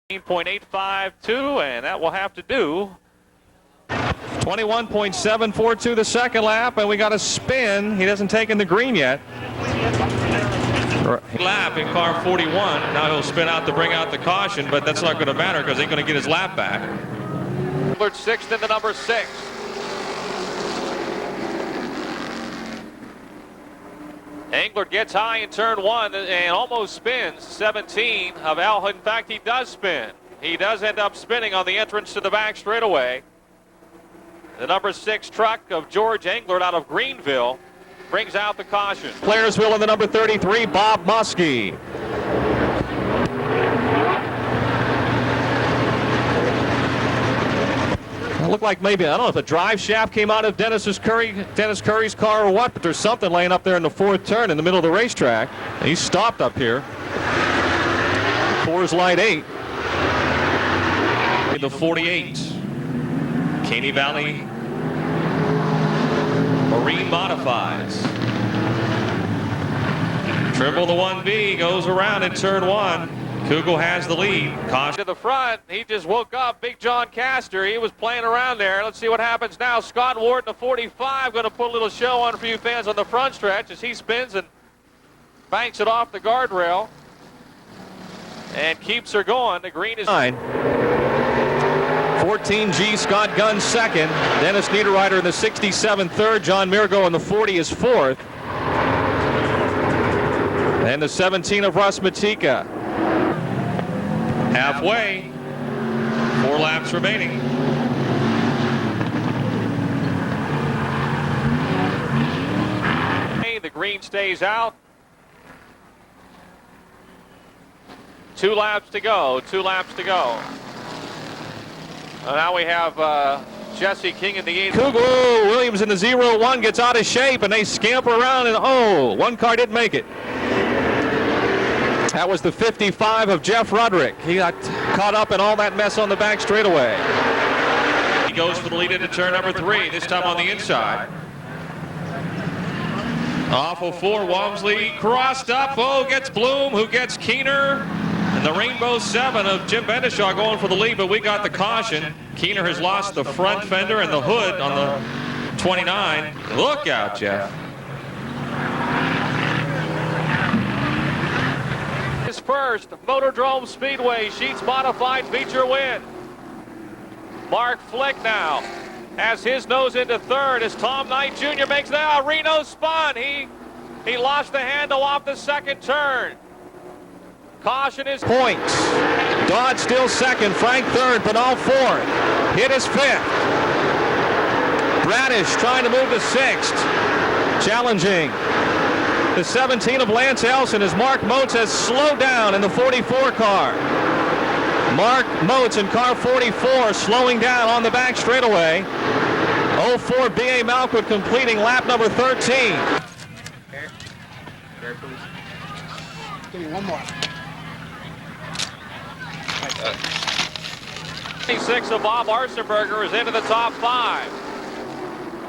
.852, and that will have to do. 21.742 the second lap, and we got a spin. He hasn't taken the green yet. Lap in car 41. Now he'll spin out to bring out the caution, but that's not going to matter because he's going to get his lap back. Sixth into number 6. Englert gets high in turn 1 and almost spins. 17 of Al. In fact, he does spin. He does end up spinning on the entrance to the back straightaway. The number 6 truck of George Englert out of Greenville brings out the caution. Claresville in the number 33, Bob Muskie. It looked like maybe, I don't know if a drive shaft came out of Dennis Curry's car or what, but there's something laying up there in the 4th turn in the middle of the racetrack. And he's stopped up here. Coors Light 8. The 48. Caney Valley Marine Modifies. Triple the 1B goes around in turn 1. Kugel has the lead. Caution to the front. He just woke up. Big John Castor. He was playing around there. Let's see what happens now. Scott Ward in the 45 going to put a little show on for you fans on the front stretch as he spins and banks it off the guardrail and keeps her going. The green is 9. 14G Scott Gunn second. Dennis Niederreiter in the 67 third. John Mirgo in the 40 is 4th. And the 17 of Russ Matika. Halfway. 4 laps remaining. The green stays out. 2 laps to go. 2 laps to go. Now we have Jesse King in the 8th. Kugel Williams in the 0-1 gets out of shape, and they scamper around, and oh, one car didn't make it. That was the 55 of Jeff Roderick. He got caught up in all that mess on the back straightaway. He goes for the lead into turn number 3, this time on the inside. Off of 4, Walmsley crossed up. Oh, gets Bloom, who gets Keener. And the Rainbow 7 of Jim Bendishaw going for the lead, but we got the caution. Keener has lost the front fender and the hood on the 29. Look out, Jeff. His first Motordrome Speedway Sheets Modified feature win. Mark Flick now has his nose into 3rd as Tom Knight Jr. makes now. Reno spun. He lost the handle off the 2nd turn. Caution is points. Dodd still 2nd, Frank 3rd, Bernal 4th. Hit is 5th. Bradish trying to move to 6th. Challenging the 17 of Lance Elson as Mark Motes has slowed down in the 44 car. Mark Motes in car 44 slowing down on the back straightaway. 04 B.A. Malquit completing lap number 13. Here, please. Give me one more. 26 of Bob Arsenberger is into the top 5.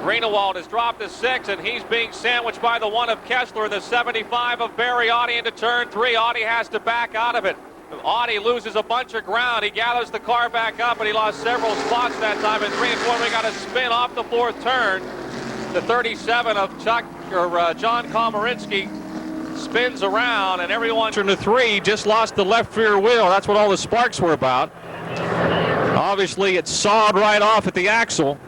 Greenewald has dropped to 6, and he's being sandwiched by the 1 of Kessler, the 75 of Barry Audi into turn 3. Audi has to back out of it. Audi loses a bunch of ground. He gathers the car back up, and he lost several spots that time. In 3 and 4, we got a spin off the 4th turn. The 37 of John Komarinsky spins around, and everyone. Turn to 3 just lost the left rear wheel. That's what all the sparks were about. Obviously, it sawed right off at the axle.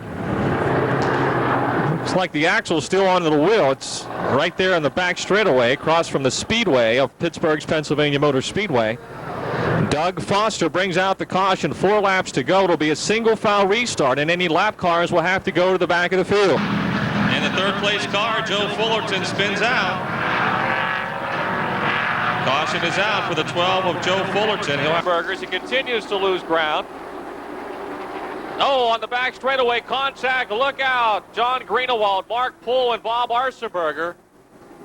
Looks like the axle's still on the wheel. It's right there in the back straightaway, across from the Speedway of Pittsburgh's Pennsylvania Motor Speedway. Doug Foster brings out the caution. 4 laps to go. It'll be a single foul restart, and any lap cars will have to go to the back of the field. And the 3rd place car, Joe Fullerton, spins out. Caution is out for the 12 of Joe Fullerton. He continues to lose ground. Oh, on the back straightaway, contact, look out. John Greenewald, Mark Poole, and Bob Arsenberger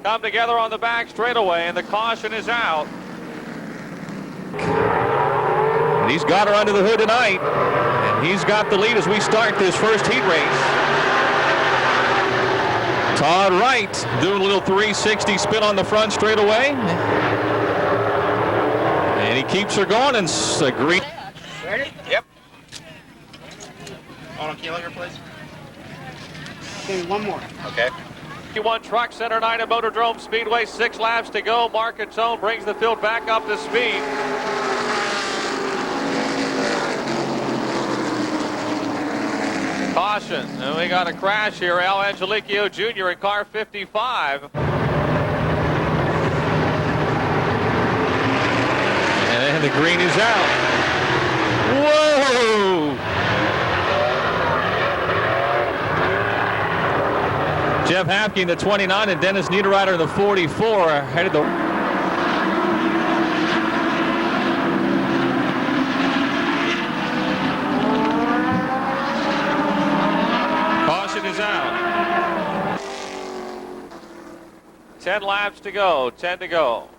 come together on the back straightaway, and the caution is out. And he's got her under the hood tonight, and he's got the lead as we start this first heat race. Todd Wright doing a little 360 spin on the front straightaway. And he keeps her going and green. Ready? Yep. Hold on, can you let her please? Give me one more. Okay. 51 truck, center 9 at Motordrome Speedway, 6 laps to go. Marcatone brings the field back up to speed. Caution, and we got a crash here. Al Angelicchio Jr. in car 55. And the green is out. Whoa! Jeff Hapke in the 29 and Dennis Niederreiter in the 44 headed the. Caution is out. 10 laps to go. 10 to go.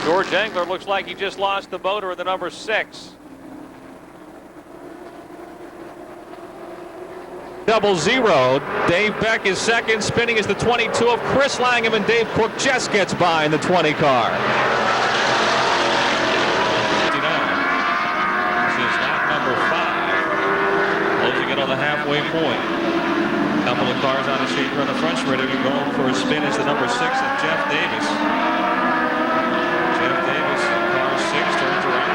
George Engler looks like he just lost the motor in the number 6. 00. Dave Beck is second. Spinning is the 22 of Chris Langham, and Dave Cook just gets by in the 20 car. 59. This is lap number 5. Closing in on the halfway point. Couple of cars on the street on the front straight. Going for a spin is the number 6 of Jeff Davis. Jeff Davis in car 6 turns around.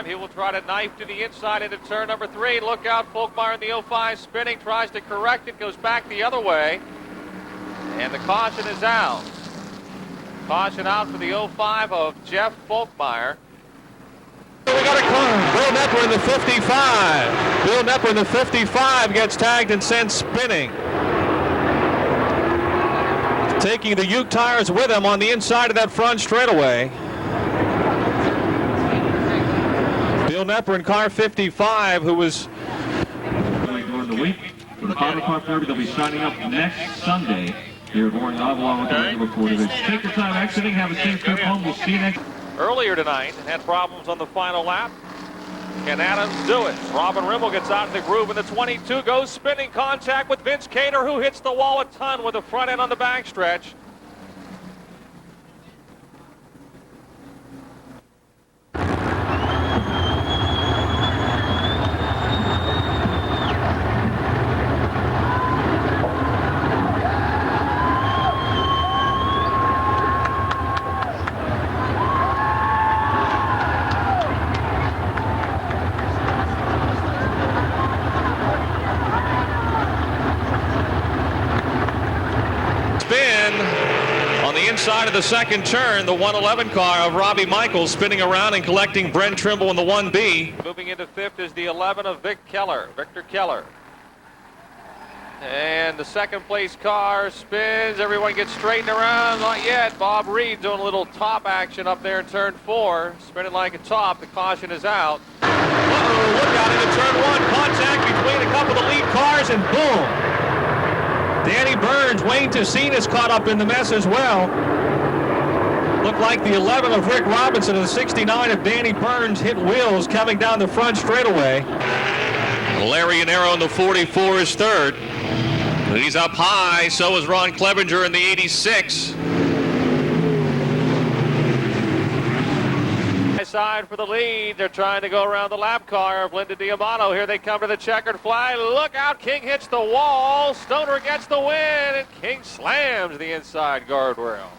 He will try to knife to the inside into turn number 3. Look out, Folkmeyer in the 05 spinning, tries to correct it, goes back the other way. And the caution is out. Caution out for the 05 of Jeff Folkmeyer. We got a car. Bill Knepper in the 55. Bill Knepper in the 55 gets tagged and sent spinning. Taking the Uke tires with him on the inside of that front straightaway. Bill Knepper in car 55, who was during the week for the Bottle Park Derby. They'll be signing up next Sunday here at Warren Live along with the report of it. Take your time exiting. Have a safe trip home. We'll see you next. Earlier tonight and had problems on the final lap. Can Adams do it? Robin Rimmel gets out in the groove in the 22, goes spinning, contact with Vince Cater, who hits the wall a ton with the front end on the backstretch. On the inside of the second turn, the 111 car of Robbie Michaels spinning around and collecting Brent Trimble in the 1B. Moving into 5th is the 11 of Victor Keller. And the second place car spins. Everyone gets straightened around. Not yet. Bob Reed doing a little top action up there in turn 4. Spinning like a top. The caution is out. Uh-oh, look out into turn 1. Contact between a couple of the lead cars and boom. Danny Burns, Wayne Tessine is caught up in the mess as well. Looked like the 11 of Rick Robinson and the 69 of Danny Burns hit wheels coming down the front straightaway. Larry Yanero in the 44 is third. He's up high, so is Ron Clevenger in the 86. Side for the lead. They're trying to go around the lap car of Linda Diamato. Here they come to the checkered flag. Look out, King hits the wall. Stoner gets the win, and King slams the inside guardrail.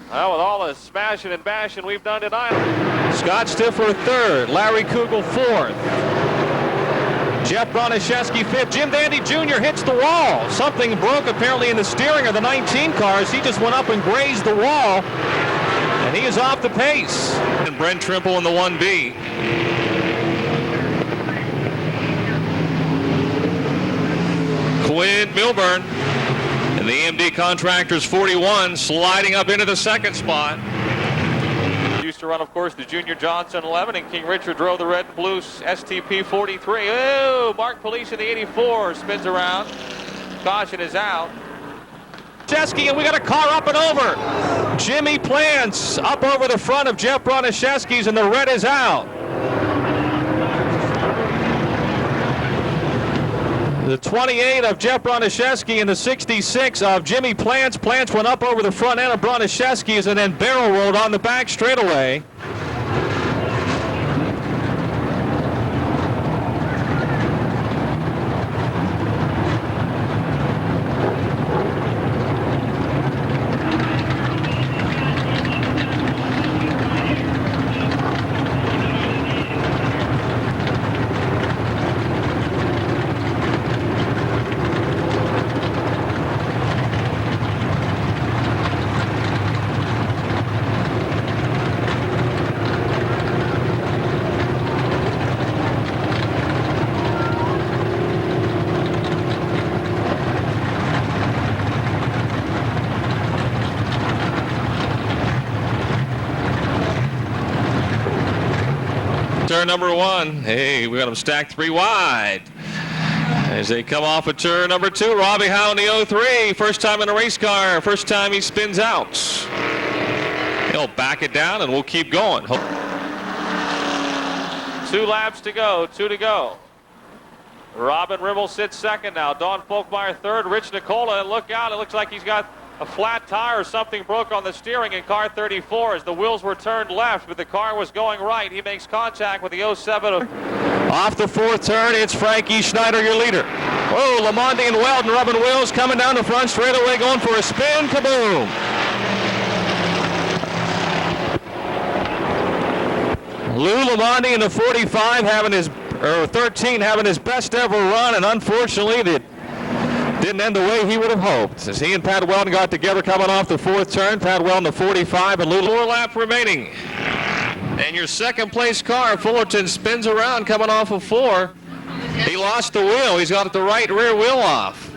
Well, with all the smashing and bashing we've done tonight. Scott Stifler third, Larry Kugel fourth. Jeff Broniszewski fifth. Jim Dandy Jr. hits the wall. Something broke apparently in the steering of the 19 cars. He just went up and grazed the wall. And he is off the pace. And Brent Trimble in the 1B. Quinn Milburn and the AMD Contractors 41 sliding up into the second spot. Used to run, of course, the Junior Johnson 11, and King Richard drove the red and blue STP 43. Oh, Mark Police in the 84 spins around. Caution is out. Broniszewski, and we got a car up and over. Jimmy Plants up over the front of Jeff Broniszewski's, and the red is out. The 28 of Jeff Broniszewski and the 66 of Jimmy Plants. Plants went up over the front end of Broniszewski's and then barrel rolled on the back straightaway. Turn number one. Hey, we got them stacked 3 wide. As they come off of turn number 2, Robbie Howe in the 03. First time in a race car. First time he spins out. He'll back it down and we'll keep going. 2 laps to go. 2 to go. Robin Rimmel sits second now. Don Folkmeyer third. Rich Nicola, look out. It looks like he's got a flat tire or something broke on the steering in car 34 as the wheels were turned left, but the car was going right. He makes contact with the 07 of... Off the 4th turn, it's Frankie Schneider, your leader. Oh, Lamonde and Weldon rubbing wheels, coming down the front straightaway, going for a spin. Kaboom! Lou Lamonde in the 45 having his, or 13 having his best ever run, and unfortunately the didn't end the way he would have hoped. As he and Pat Weldon got together coming off the 4th turn, Pat Weldon the 45 and Lou. 4 lap remaining. And your second place car, Fullerton, spins around coming off of 4. He lost the wheel. He's got the right rear wheel off.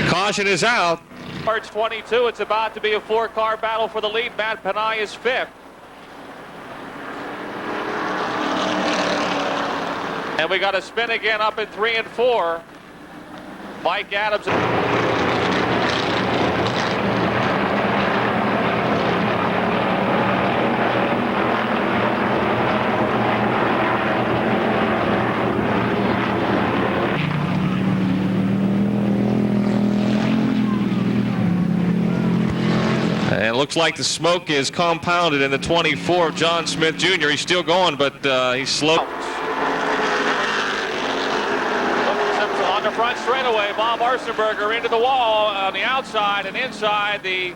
Caution is out. March 22, it's about to be a 4-car battle for the lead. Matt Panay is 5th. And we got a spin again up in 3 and 4. Mike Adams. And it looks like the smoke is compounded in the 24 of John Smith Jr. He's still going, but he's slow. The front straightaway, Bob Arsenberger into the wall on the outside and inside. The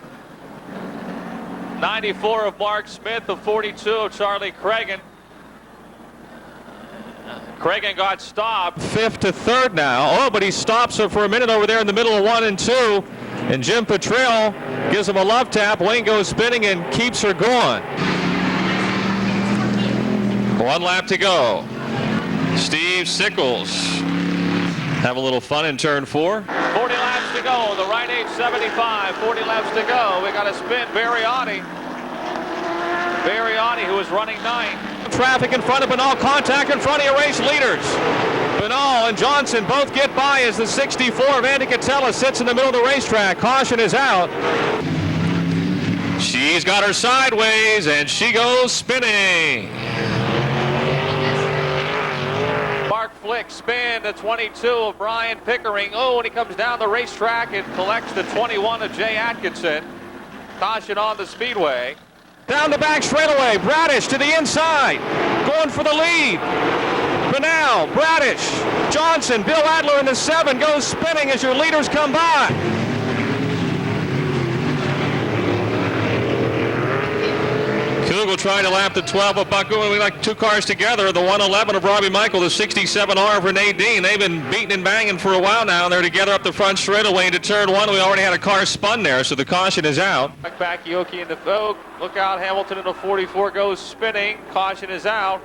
94 of Mark Smith, the 42 of Charlie Cregan. Cregan got stopped. 5th to 3rd now. Oh, but he stops for a minute over there in the middle of 1 and 2. And Jim Petrell gives him a love tap. Wayne goes spinning and keeps her going. 1 lap to go. Steve Sickles. Have a little fun in turn 4. 40 laps to go. The right 875. 40 laps to go. We got a spin. Barriotti, who was running 9th. Traffic in front of Benall. Contact in front of your race leaders. Benall and Johnson both get by as the 64 of Andy Catella sits in the middle of the racetrack. Caution is out. She's got her sideways and she goes spinning. Flick spin, the 22 of Brian Pickering. Oh, and he comes down the racetrack and collects the 21 of Jay Atkinson. Caution on the Speedway. Down the back straightaway, Bradish to the inside, going for the lead. Benall, Bradish, Johnson, Bill Adler in the 7 goes spinning as your leaders come by. Kugel trying to lap the 12 of Baku, and we like 2 cars together. The 111 of Robbie Michael, the 67R of Renee Dean. They've been beating and banging for a while now, and they're together up the front straightaway into turn 1. We already had a car spun there, so the caution is out. Back Yoki in the Vogue. Look out, Hamilton in the 44 goes spinning. Caution is out.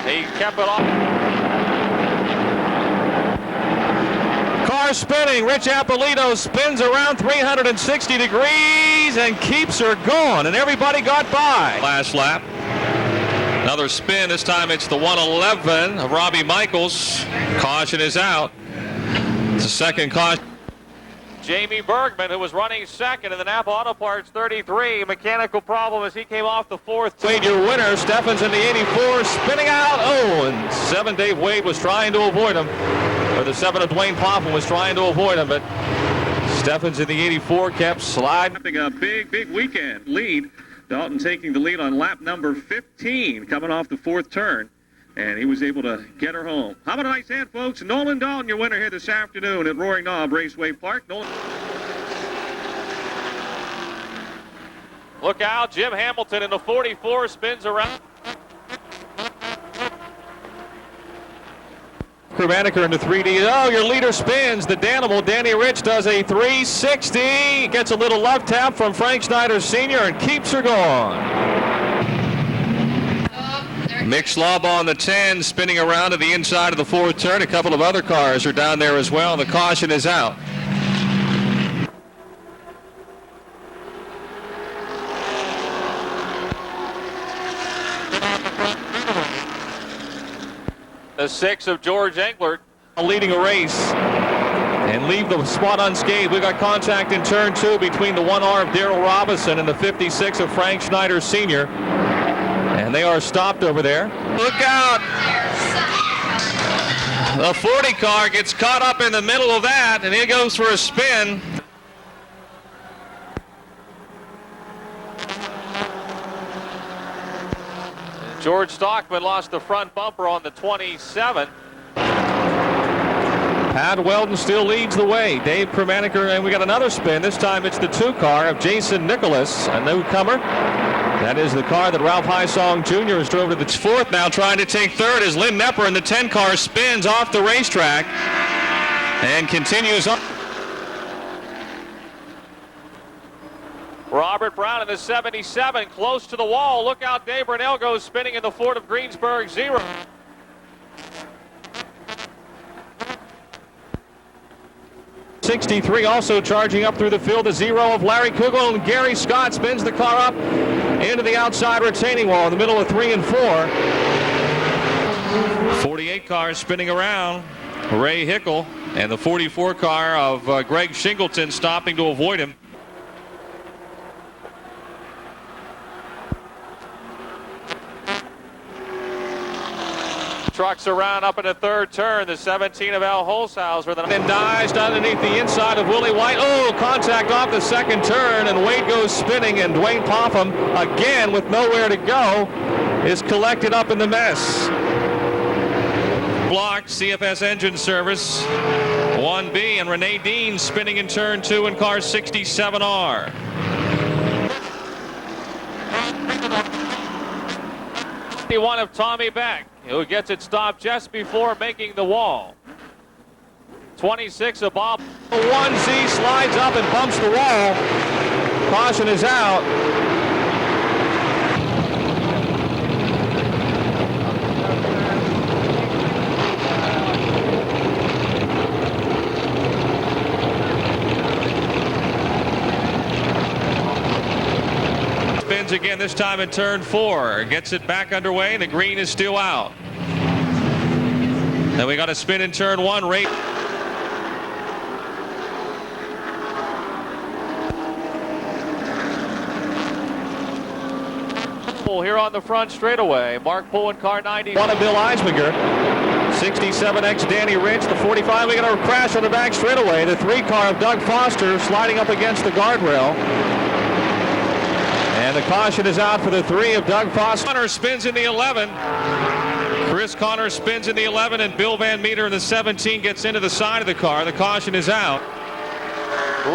He kept it off. Car spinning. Rich Appolito spins around 360 degrees and keeps her going, and everybody got by. Last lap. Another spin. This time it's the 111 of Robbie Michaels. Caution is out. It's a second caution. Jamie Bergman, who was running second in the Napa Auto Parts 33. Mechanical problem as he came off the 4th. Wade, your winner. Steffens in the 84, spinning out. Oh, and 7 Dave Wade was trying to avoid him. Or the 7 of Dwayne Popham was trying to avoid him, but Steffens in the 84 kept sliding. Having a big weekend lead. Dalton taking the lead on lap number 15, coming off the 4th turn. And he was able to get her home. How about a nice hand, folks? Nolan Dalton, your winner here this afternoon at Roaring Knob Raceway Park. Nolan. Look out, Jim Hamilton in the 44 spins around. Krumaniker into 3D. Oh, your leader spins. The Danimal, Danny Rich, does a 360. Gets a little love tap from Frank Schneider Sr. and keeps her going. Mick Schlaubaugh on the 10, spinning around to the inside of the 4th turn. A couple of other cars are down there as well. The caution is out. The 6 of George Englert leading a race and leave the spot unscathed. We got contact in turn 2 between the 1R of Darrell Robinson and the 56 of Frank Schneider Sr. And they are stopped over there. Look out! The 40 car gets caught up in the middle of that, and it goes for a spin. George Stockman lost the front bumper on the 27. Pat Weldon still leads the way. Dave Krumaniker, and we got another spin. This time it's the 2 car of Jason Nicholas, a newcomer. That is the car that Ralph Hysong Jr. has drove to the 4th now, trying to take 3rd as Lynn Nepper in the 10 car spins off the racetrack and continues on. Robert Brown in the 77, close to the wall. Look out, Dave Burnell goes spinning in the Ford of Greensburg 0. '63 also charging up through the field. The 0 of Larry Kugel, and Gary Scott spins the car up into the outside retaining wall in the middle of 3 and 4. 48 cars spinning around. Ray Hickel and the 44 car of Greg Shingleton stopping to avoid him. Trucks around up in the 3rd turn. The 17 of Al Holzhauser. Then dives underneath the inside of Willie White. Oh, contact off the 2nd turn, and Wade goes spinning, and Dwayne Popham, again with nowhere to go, is collected up in the mess. Blocked, CFS engine service, 1B, and Renee Dean spinning in turn 2 in car 67R. One of Tommy Beck, who gets it stopped just before making the wall. 26 of Bob. 1Z slides up and bumps the wall. Caution is out. Spins again, this time in turn 4. Gets it back underway. The green is still out. Then we got a spin in turn 1. Rate. Here on the front straightaway. Mark Poole in car 90. One of Bill Eisminger. 67X Danny Rich. The 45. We got a crash on the back straightaway. The 3 car of Doug Foster sliding up against the guardrail. And the caution is out for the 3 of Doug Foster. Connor spins in the 11. Chris Connor spins in the 11, and Bill Van Meter in the 17 gets into the side of the car. The caution is out.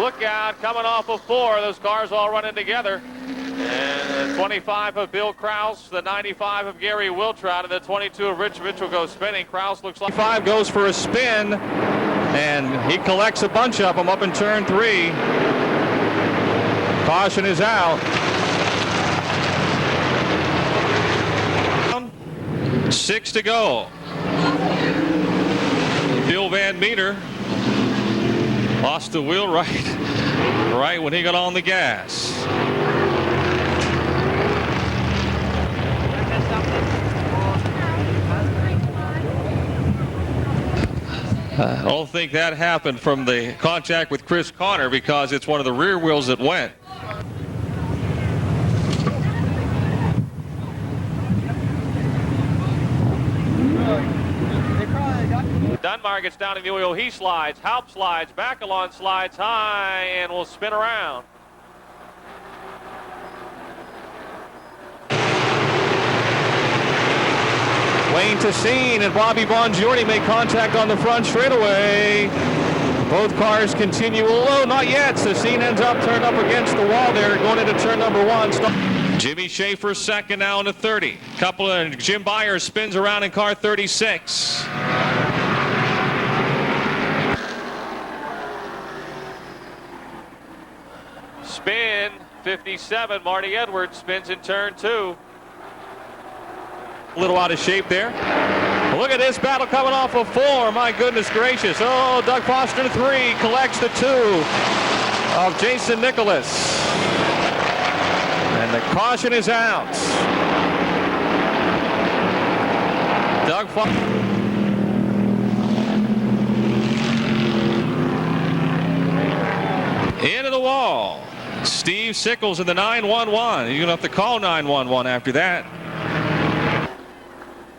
Look out, coming off of 4. Those cars all running together. And the 25 of Bill Kraus, the 95 of Gary Wiltrout, and the 22 of Rich Mitchell goes spinning. Kraus looks like 5 goes for a spin, and he collects a bunch of them up in turn 3. Caution is out. 6 to go. Bill Van Meter lost the wheel right when he got on the gas. I don't think that happened from the contact with Chris Connor, because it's one of the rear wheels that went. Dunbar gets down in the oil. He slides. Halp slides. Bacalon slides high and will spin around. Wayne Tassine and Bobby Bongiorni make contact on the front straightaway. Both cars continue low, not yet. Tassine ends up turned up against the wall there, going into turn number 1. Jimmy Schaefer second now into 30. Jim Byers spins around in car 36. Spin 57. Marty Edwards spins in turn 2. A little out of shape there. Look at this battle coming off of 4. My goodness gracious. Oh, Doug Foster 3 collects the 2 of Jason Nicholas. And the caution is out. Doug Foster. Into the wall. Steve Sickles in the 911. You're going to have to call 911 after that.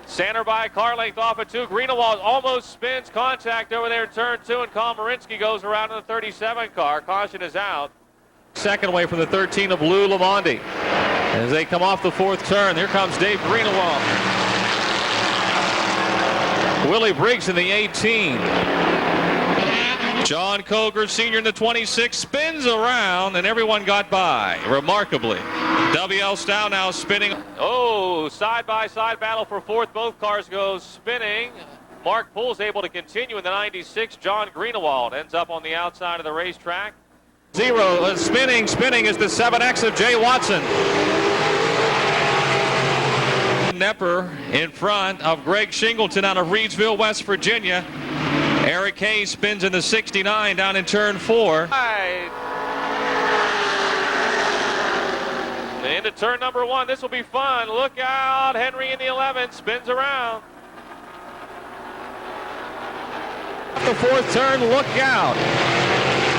Sander by car length off at 2. Greenewald almost spins contact over there in turn 2, and Komarinsky goes around in the 37 car. Caution is out. Second away from the 13 of Lou Lamondi. As they come off the 4th turn, here comes Dave Greenewald. Willie Briggs in the 18. John Coger Sr. in the 26 spins around, and everyone got by, remarkably. W.L. Stow now spinning. Oh, side-by-side battle for 4th. Both cars go spinning. Mark Poole's able to continue in the 96. John Greenewald ends up on the outside of the racetrack. Spinning is the 7X of Jay Watson. Nepper in front of Greg Shingleton out of Reedsville, West Virginia. Eric Hayes spins in the 69 down in turn 4. Into turn number 1. This will be fun. Look out. Henry in the 11 spins around. The 4th turn, look out.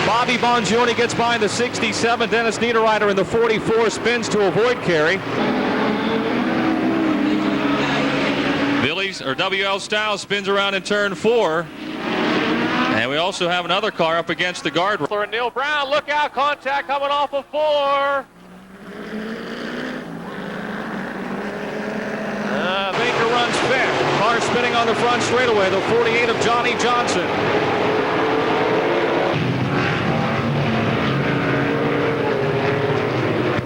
Bobby Bongiorni gets behind the 67. Dennis Niederreiter in the 44 spins to avoid carry. W.L. Stow spins around in turn 4. And we also have another car up against the guardrail. And Neil Brown, look out, contact coming off of 4. Baker runs 5th. Car spinning on the front straightaway, the 48 of Johnny Johnson.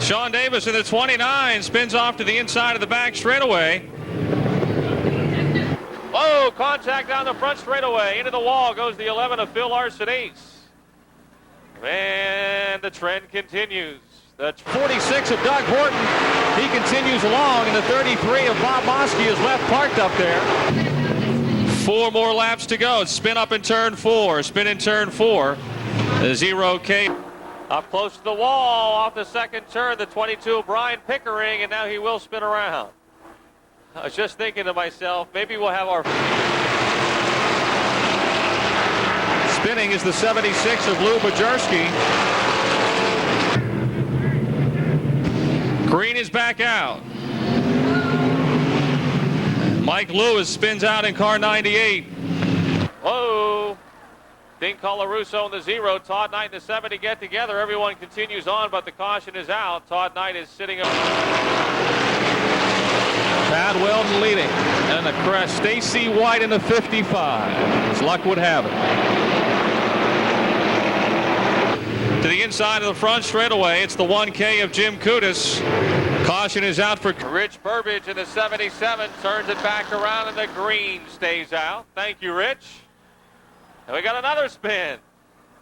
Sean Davis in the 29 spins off to the inside of the back straightaway. Whoa, contact down the front straightaway. Into the wall goes the 11 of Phil Arsenace. And the trend continues. The 46 of Doug Horton. He continues along, and the 33 of Bob Mosky is left parked up there. 4 more laps to go. Spin up in turn 4. Spin in turn 4. The 0K. Up close to the wall off the 2nd turn. The 22 of Brian Pickering, and now he will spin around. I was just thinking to myself, maybe we'll have our... Spinning is the 76 of Lou Bajarski. Green is back out. Mike Lewis spins out in car 98. Whoa. Dean Colarusso in the 0. Todd Knight in the 70 get together. Everyone continues on, but the caution is out. Todd Knight is sitting up. Pat Weldon leading. And the crest, Stacy White in the 55. As luck would have it. To the inside of the front straightaway, it's the 1K of Jim Kudis. Caution is out for Rich Burbage in the 77. Turns it back around, and the green stays out. Thank you, Rich. And we got another spin.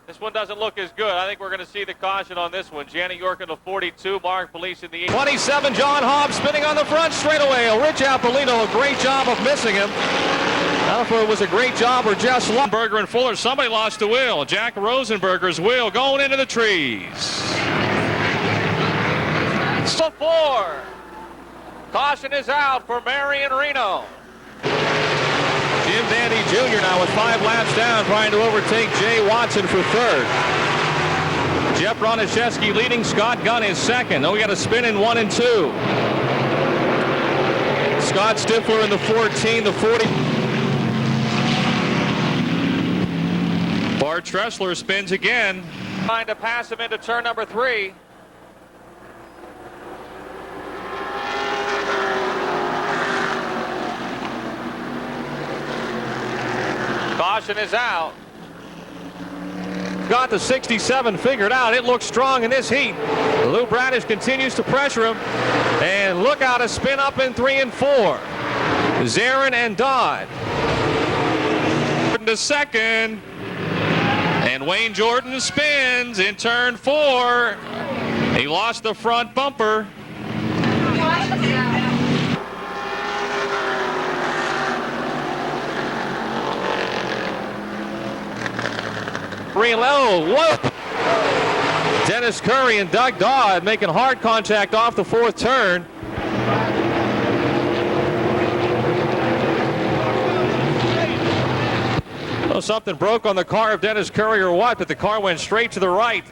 This one doesn't look as good. I think we're going to see the caution on this one. Janet York in the 42. Mark Police in the 27. John Hobbs spinning on the front straightaway. Rich Appolino, a great job of missing him. I don't know if it was a great job or just luck. Rosenberger and Fuller. Somebody lost the wheel. Jack Rosenberger's wheel going into the trees. So 4. Caution is out for Marion Reno. Jim Dandy Jr. now with 5 laps down, trying to overtake Jay Watson for 3rd. Jeff Broniszewski leading. Scott Gunn is 2nd. Oh, we got a spin in 1 and 2. Scott Stifler in the 14, the 40. 4. Tressler spins again. Trying to pass him into turn number 3. Caution is out. Got the 67 figured out. It looks strong in this heat. Lou Bradish continues to pressure him. And look out, a spin up in 3 and 4. Zarin and Dodd. To second. And Wayne Jordan spins in turn 4. He lost the front bumper. Reload. Whoa! Dennis Curry and Doug Dodd making hard contact off the 4th turn. Oh, something broke on the car of Dennis Curry or what, but the car went straight to the right.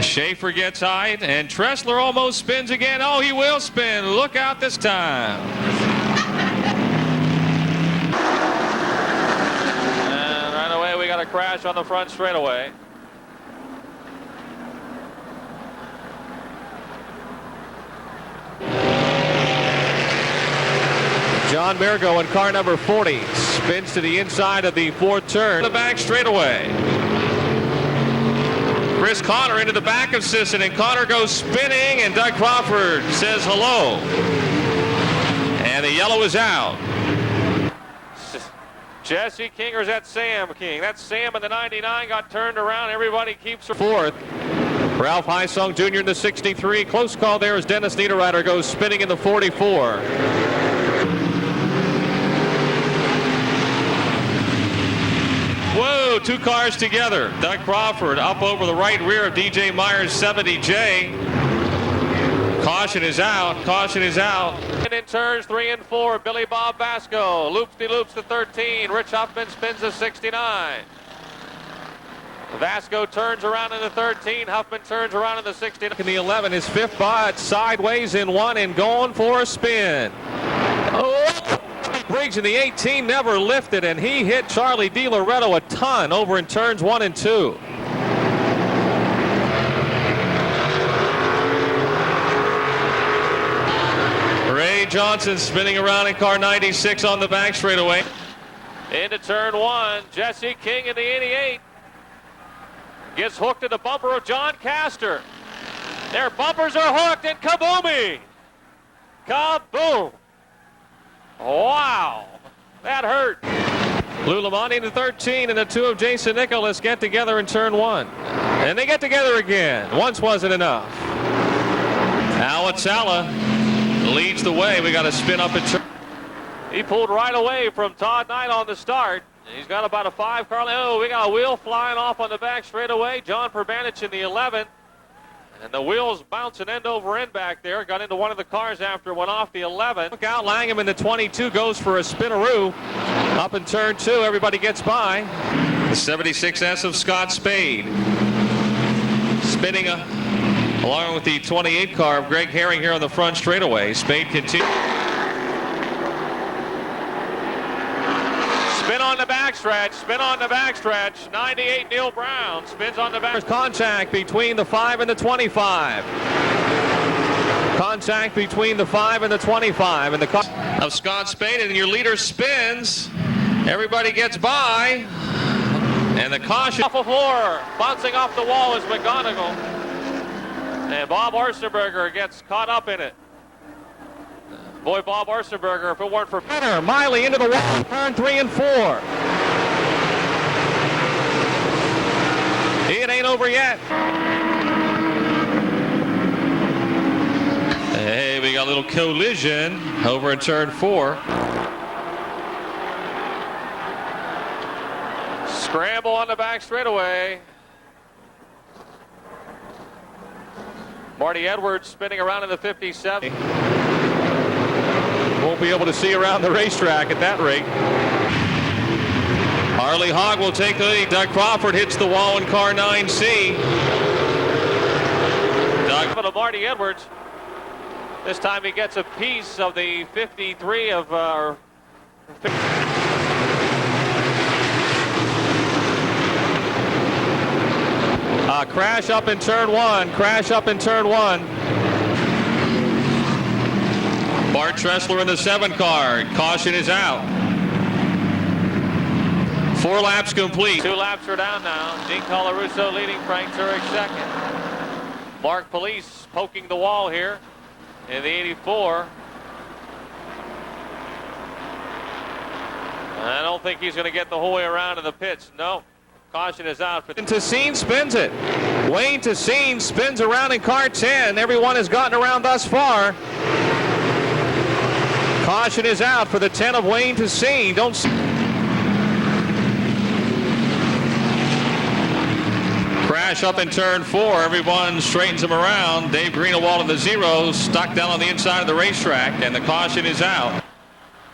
Schaefer gets high, and Tressler almost spins again. Oh, he will spin. Look out this time. And right away, we got a crash on the front straightaway. John Mergo in car number 40 spins to the inside of the 4th turn. The back straightaway. Chris Connor into the back of Sisson, and Connor goes spinning, and Doug Crawford says hello. And the yellow is out. Jesse King, or is that Sam King? That's Sam in the 99, got turned around. Everybody keeps her. 4th. Ralph Hysong Jr. in the 63. Close call there as Dennis Niederreiter goes spinning in the 44. Whoa, 2 cars together. Doug Crawford up over the right rear of DJ Myers' 70J. Caution is out. Caution is out. And in turns 3 and 4, Billy Bob Vasco loops the 13. Rich Huffman spins the 69. Vasco turns around in the 13. Huffman turns around in the 69. In the 11, his 5th spot, sideways in 1 and going for a spin. Oh! Briggs in the 18 never lifted, and he hit Charlie DiLoretto a ton over in turns 1 and 2. Ray Johnson spinning around in car 96 on the back straightaway. Into turn 1, Jesse King in the 88. Gets hooked to the bumper of John Castor. Their bumpers are hooked, and kaboomy! Kaboom! Wow, that hurt. Lou Lamont in the 13, and the 2 of Jason Nicholas get together in turn 1. And they get together again. Once wasn't enough. Alatsala leads the way. We got a spin up in turn. He pulled right away from Todd Knight on the start. He's got about a 5-car. Oh, we got a wheel flying off on the back straightaway. John Perbanich in the 11. And the wheels bouncing end over end back there. Got into one of the cars after it went off the 11. Look out, Langham in the 22 goes for a spinaroo. Up in turn 2, everybody gets by. The 76S of Scott Spade. Spinning along with the 28 car of Greg Herring here on the front straightaway. Spade continues. Spin on the backstretch, spin on the backstretch. 98 Neil Brown spins on the back. There's contact between the 5 and the 25. Contact between the 5 and the 25. And the car of Scott Spade, and your leader spins. Everybody gets by. And the caution. Off the floor, bouncing off the wall is McGonigal. And Bob Arsenberger gets caught up in it. Boy, Bob Arsenberger, if it weren't for Miley into the wall, turn 3 and 4. It ain't over yet. Hey, we got a little collision over in turn 4. Scramble on the back straightaway. Marty Edwards spinning around in the 57. Won't be able to see around the racetrack at that rate. Harley Hogg will take the lead. Doug Crawford hits the wall in car 9C. Doug for the Marty Edwards. This time he gets a piece of the 53 of Crash up in turn one. Crash up in turn one. Bart Tressler in the 7 car. Caution is out. 4 laps complete. 2 laps are down now. Gene Colarusso leading, Frank Turek second. Mark Police poking the wall here in the 84. I don't think he's going to get the whole way around to the pits. No. Caution is out. For Tessine spins it. Wayne Tessine spins around in car 10. Everyone has gotten around thus far. Caution is out for the 10 of Wayne Tessine. Crash up in turn 4. Everyone straightens him around. Dave Greenewald in the 0, stuck down on the inside of the racetrack, and the caution is out.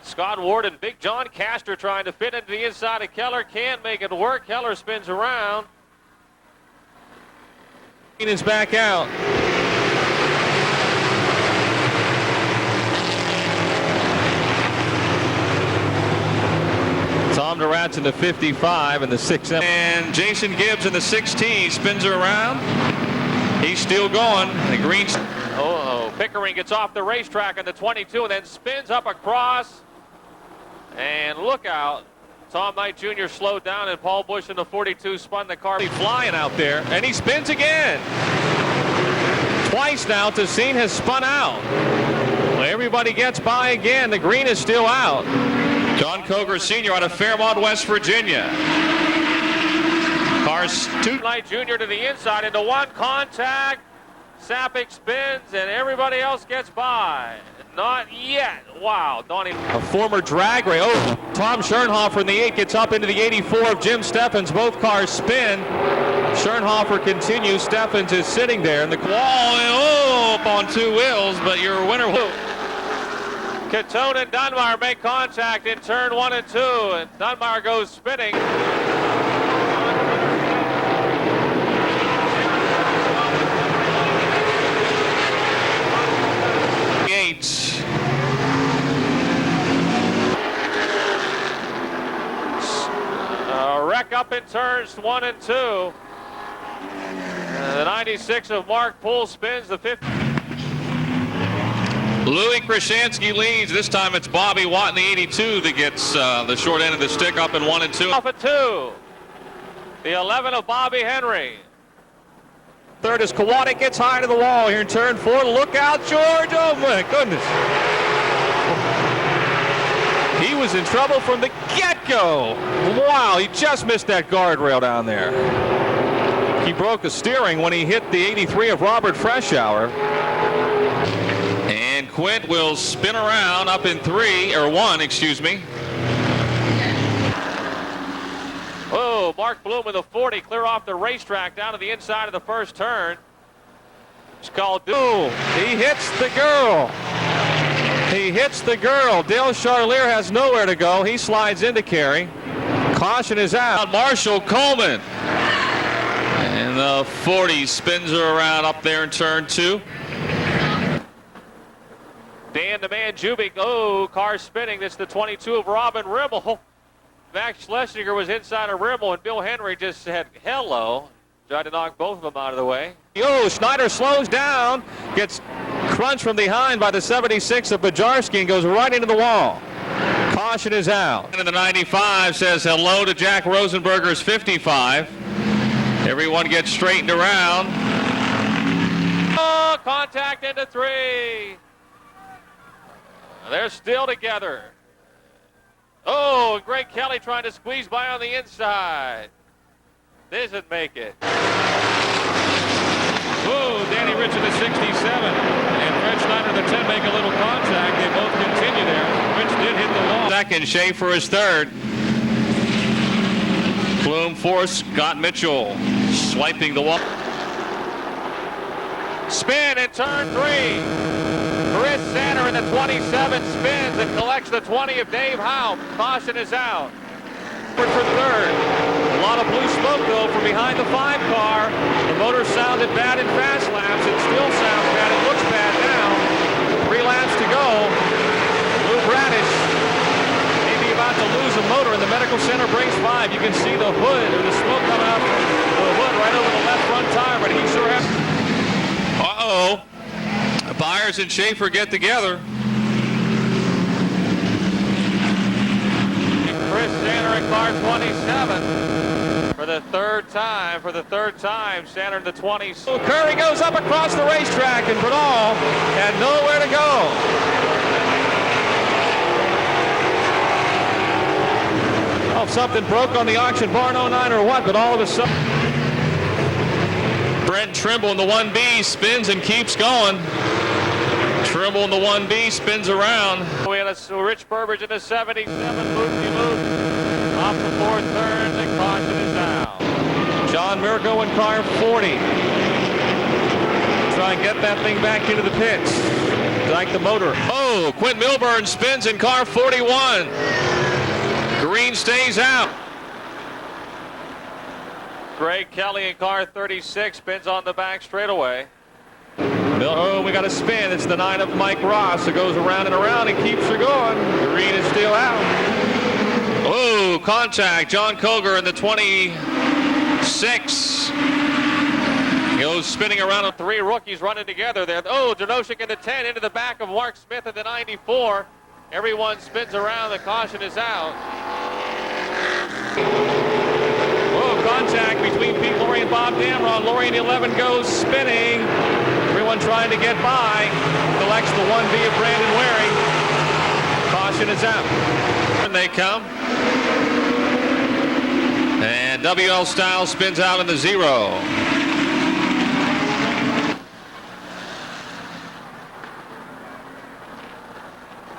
Scott Ward and Big John Castor trying to fit into the inside of Keller. Can't make it work. Keller spins around. Is back out. Tom Durant's in the 55 and the 6. And Jason Gibbs in the 16 spins her around. He's still going. The green. Oh, Pickering gets off the racetrack on the 22 and then spins up across. And look out. Tom Knight Jr. slowed down, and Paul Bush in the 42 spun the car. Flying out there, and he spins again. Twice now, Tessine has spun out. Well, everybody gets by again. The green is still out. John Coger Sr. out of Fairmont, West Virginia. Cars 2. Knight Jr. to the inside into 1 contact. Sapik spins, and everybody else gets by. Not yet. Wow. Donnie. A former drag race. Oh, Tom Schernhofer in the 8 gets up into the 84 of Jim Steffens. Both cars spin. Schernhofer continues. Steffens is sitting there in the wall. Oh, up on 2 wheels, but your winner. Catone and Dunbar make contact in turn 1 and 2, and Dunbar goes spinning. Wreck up in turns 1 and 2. The 96 of Mark Poole spins the 50. Louis Krashansky leads. This time it's Bobby Watt in the 82 that gets the short end of the stick up in 1 and 2. Off at 2. The 11 of Bobby Henry. Third is Kawada, gets high to the wall here in turn 4. Look out, George. Oh, my goodness. He was in trouble from the get-go. Wow, he just missed that guardrail down there. He broke the steering when he hit the 83 of Robert Freshour. And Quint will spin around up in 1, excuse me. Oh, Mark Bloom with a 40, clear off the racetrack down to the inside of the first turn. It's called. Oh, he hits the girl. He hits the girl. Dale Charlier has nowhere to go. He slides into Carey. Caution is out. Marshall Coleman. And the 40 spins her around up there in turn 2. Dan the Man Jubik. Oh, car spinning. That's the 22 of Robin Rimmel. Max Schlesinger was inside of Rimmel, and Bill Henry just said hello. Tried to knock both of them out of the way. Oh, Schneider slows down, gets crunched from behind by the 76 of Bajarski and goes right into the wall. Caution is out. And the 95 says hello to Jack Rosenberger's 55. Everyone gets straightened around. Oh, contact into 3. They're still together. Oh, Greg Kelly trying to squeeze by on the inside. Doesn't make it. Oh, Danny Rich in the 67. And Fred Schneider the 10 make a little contact. They both continue there. Rich did hit the wall. Second, Schaefer is third. Plume fourth, Scott Mitchell swiping the wall. Spin in turn 3. Chris Sanner in the 27 spins and collects the 20 of Dave Howe. Caution is out. For third. A lot of blue smoke, though, from behind the 5 car. The motor sounded bad in fast laps. It still sounds bad. It looks bad now. 3 laps to go. Lou Bradish may be about to lose a motor, and the medical center brings 5. You can see the hood, or the smoke coming out from the hood right over the left front tire, but he sure has. Uh-oh. Byers and Schaefer get together. Chris Sander in car 27 for the third time. Sander in the 20s. Curry goes up across the racetrack, and Bernal had nowhere to go. Oh, if something broke on the auction barn 09 or what, but all of a sudden. Brent Trimble in the 1B spins and keeps going. Trimble in the 1B spins around. We had a Rich Burbridge in the 77. Loop-de-loop. Off the fourth turn. The caution is out. John Mirko in car 40. Try and get that thing back into the pits. Like the motor. Oh, Quint Milburn spins in car 41. Green stays out. Greg Kelly in car 36 spins on the back straightaway. Oh, we got a spin. It's the 9 of Mike Ross. It goes around and around and keeps her going. Green is still out. Oh, contact. John Koger in the 26. Goes spinning around. Three rookies running together there. Oh, Janoschik in the 10 into the back of Mark Smith in the 94. Everyone spins around. The caution is out. Whoa, contact between Pete Laurie and Bob Damron. Laurie in the 11 goes spinning. Everyone trying to get by. Collects the 1B of Brandon Waring. Caution is out. And they come. And WL Styles spins out in the 0.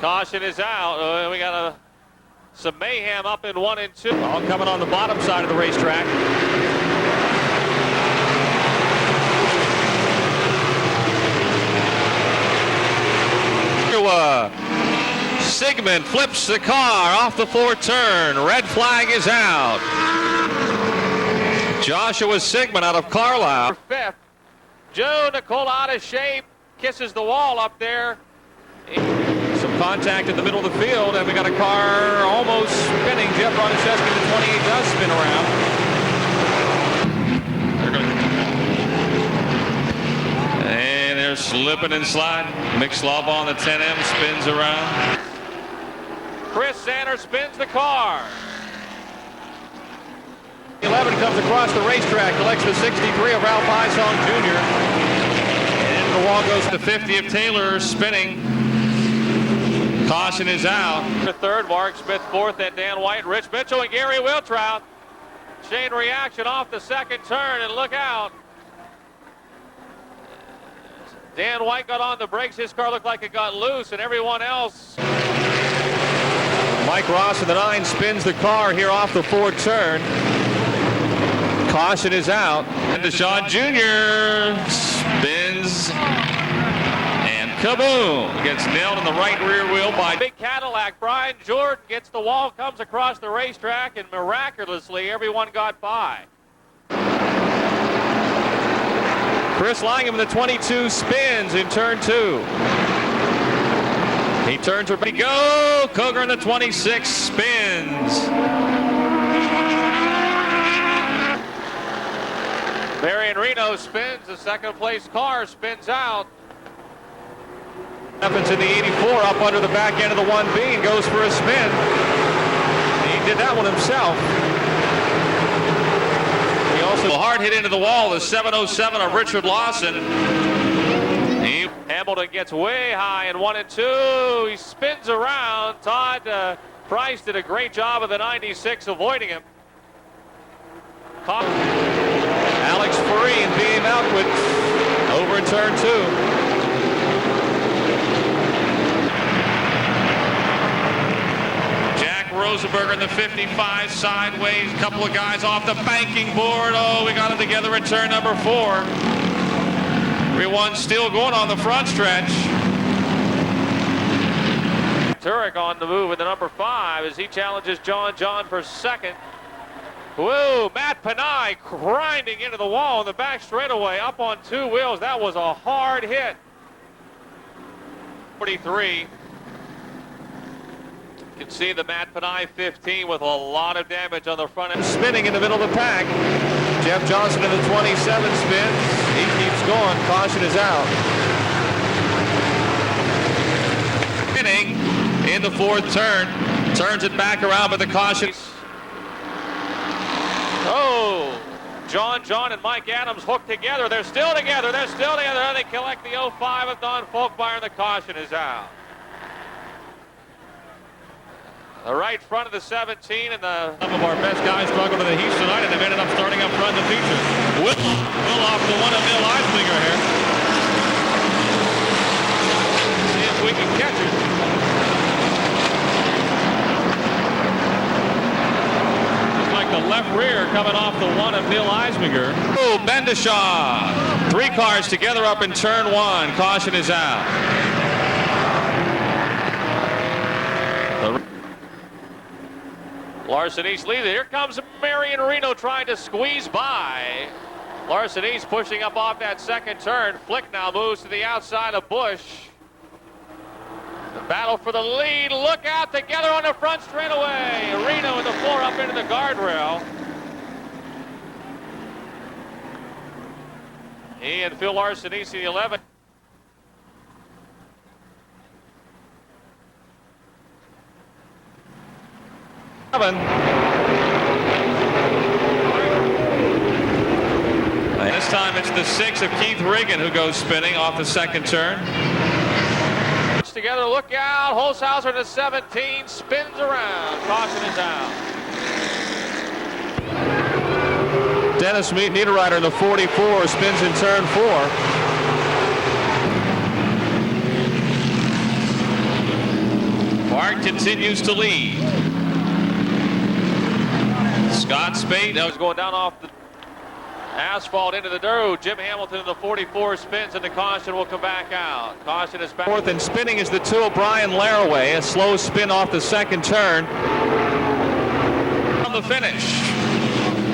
Caution is out. We got some mayhem up in 1 and 2. All coming on the bottom side of the racetrack. Sigmund flips the car off the fourth turn. Red flag is out. Joshua Sigmund out of Carlisle. Fifth. Joe Nicola out of shape. Kisses the wall up there. Some contact in the middle of the field, and we got a car almost spinning. Jeff Bronaszewski, the 28, does spin around. And they're slipping and sliding. Mixlov on the 10M spins around. Chris Sander spins the car. 11 comes across the racetrack, collects the 63 of Ralph Eisong Jr. And the wall goes to 50 of Taylor spinning. Caution is out. The third, Mark Smith fourth, and Dan White, Rich Mitchell, and Gary Wiltrout. Chain reaction off the second turn, and look out. Dan White got on the brakes. His car looked like it got loose, and everyone else. Mike Ross in the 9 spins the car here off the fourth turn. Caution is out. And Deshaun Jr. spins. And kaboom! Gets nailed in the right rear wheel by Big Cadillac. Brian Jordan gets the wall, comes across the racetrack, and miraculously everyone got by. Chris Langham in the 22 spins in turn 2. He turns her. Go! Koger in the 26 spins. Marion Reno spins. The second place car spins out. Happens in the 84 up under the back end of the 1B and goes for a spin. He did that one himself. He also hard hit into the wall. The 707 of Richard Lawson. Hamilton gets way high in 1 and 2. He spins around. Todd Price did a great job of the 96 avoiding him. Alex Free and B.A. Malkwitz over in turn 2. Jack Rosenberger in the 55 sideways. A couple of guys off the banking board. Oh, we got them together at turn number 4. Everyone's still going on the front stretch. Turek on the move with the number 5 as he challenges John for second. Whoa, Matt Panay grinding into the wall in the back straightaway up on 2 wheels. That was a hard hit. 43. You can see the Matt Panay 15 with a lot of damage on the front end. Spinning in the middle of the pack. Jeff Johnson in the 27 spins. He keeps going. Caution is out. Spinning in the fourth turn. Turns it back around, but the caution. Oh, John and Mike Adams hooked together. They're still together. They collect the 05 of Don Folkmeyer, and the caution is out. The right front of the 17 and some of our best guys struggled in the heats tonight, and they've ended up starting up front in the feature. Will off the one of Bill Eislinger here. See if we can catch it. Just like the left rear coming off the one of Bill Eislinger. Oh, Bendishaw. 3 cars together up in turn 1. Caution is out. Larson East leads it. Here comes Marion Reno trying to squeeze by. Larson East pushing up off that second turn. Flick now moves to the outside of Bush. The battle for the lead. Look out together on the front straightaway. Reno in the 4 up into the guardrail. He and Phil Larson East in the 11. This time it's the 6 of Keith Riggin who goes spinning off the second turn. Together, look out. Holshouser to 17 spins around. Caution is out. Dennis Niederreiter in the 44 spins in turn 4. Bart continues to lead. Scott Spade was going down off the asphalt into the dirt. Jim Hamilton in the 44 spins, and the caution will come back out. Caution is back. Fourth and spinning is the 2 of Brian Laraway. A slow spin off the second turn. On the finish,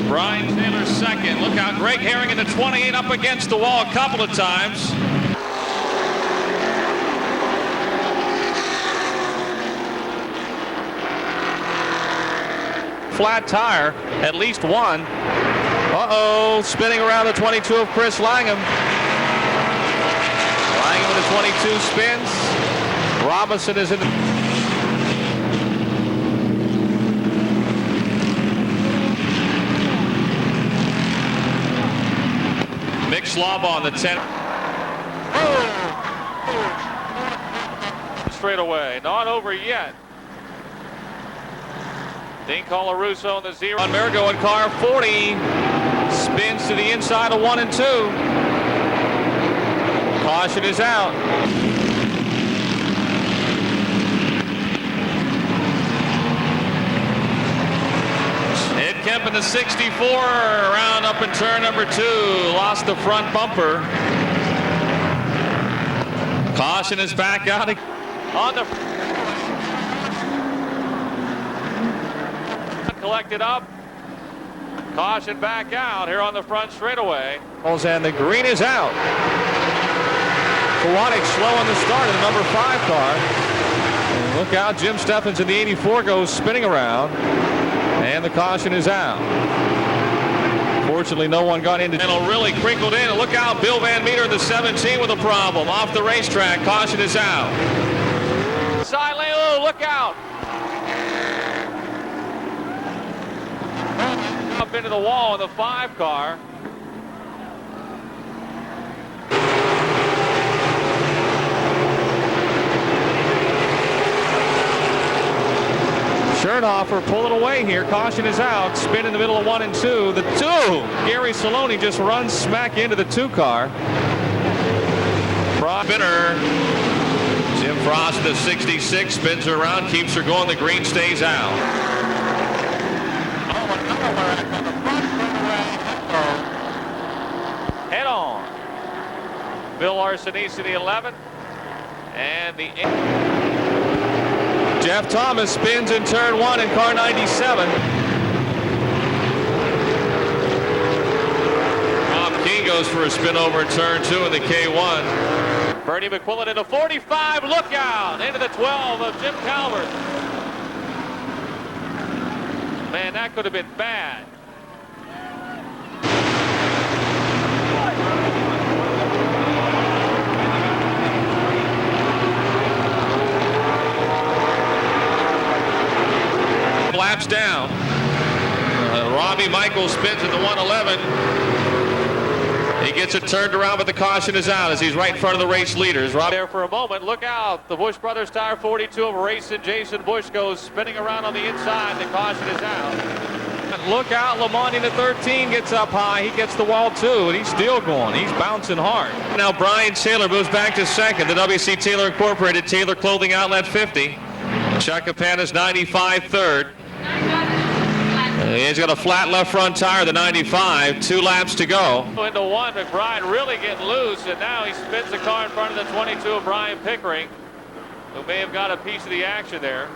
Brian Taylor second. Look out, Greg Herring in the 28 up against the wall a couple of times. Flat tire, at least one. Uh-oh, spinning around the 22 of Chris Langham. Langham with the 22 spins. Robinson is in the... Mick Slauba on the 10. Straight away, not over yet. Dean Colarusso on the 0. On Marigo in car 40. Spins to the inside of 1 and 2. Caution is out. Ed Kemp in the 64 around up in turn number 2. Lost the front bumper. Caution is back out on the collected up. Caution back out here on the front straightaway. And the green is out. Kowalik slow on the start of the number 5 car. And look out, Jim Steffens in the 84 goes spinning around. And the caution is out. Fortunately, no one got into. And really crinkled in. And look out, Bill Van Meter in the 17 with a problem. Off the racetrack, caution is out. Side lane, oh, look out. Up into the wall in the 5 car. Schernhofer pulling away here. Caution is out. Spin in the middle of 1 and 2. The 2. Gary Saloni just runs smack into the 2 car. Spinner. Jim Frost, the 66, spins her around, keeps her going. The green stays out. Head on. Bill Larson East in the 11 and the 8. Jeff Thomas spins in turn 1 in car 97. Bob King goes for a spin over in turn 2 in the K1. Bernie McQuillan into 45. Look out into the 12 of Jim Calvert. Man, that could have been bad. laps down. Robbie Michaels spins at the 111. He gets it turned around, but the caution is out as he's right in front of the race leaders. There for a moment. Look out. The Busch Brothers tire 42 of racing. Jason Busch goes spinning around on the inside. The caution is out. Look out. Lamont in the 13 gets up high. He gets the wall too, and he's still going. He's bouncing hard. Now Brian Taylor moves back to second. The WC Taylor Incorporated Taylor Clothing Outlet 50. Chuck Capanis 95 third. He's got a flat left front tire, the 95. 2 laps to go. Into one, McBride really getting loose, and now he spins the car in front of the 22 of Brian Pickering, who may have got a piece of the action there.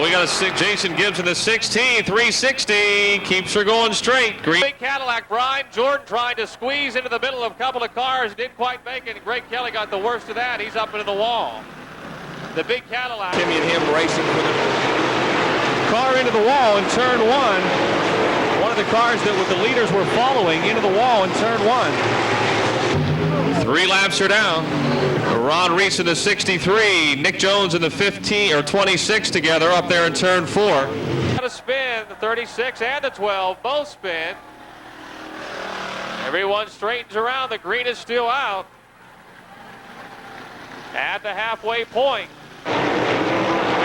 We got a Jason Gibbs in the 16, 360, keeps her going straight. Green. Big Cadillac, Brian Jordan trying to squeeze into the middle of a couple of cars, didn't quite make it. Greg Kelly got the worst of that. He's up into the wall. The big Cadillac. Timmy and him racing for the car into the wall in turn 1. One of the cars that the leaders were following into the wall in turn 1. 3 laps are down. Ron Reese in the 63, Nick Jones in the 15 or 26 together up there in turn 4. Got a spin, the 36 and the 12 both spin. Everyone straightens around. The green is still out at the halfway point. We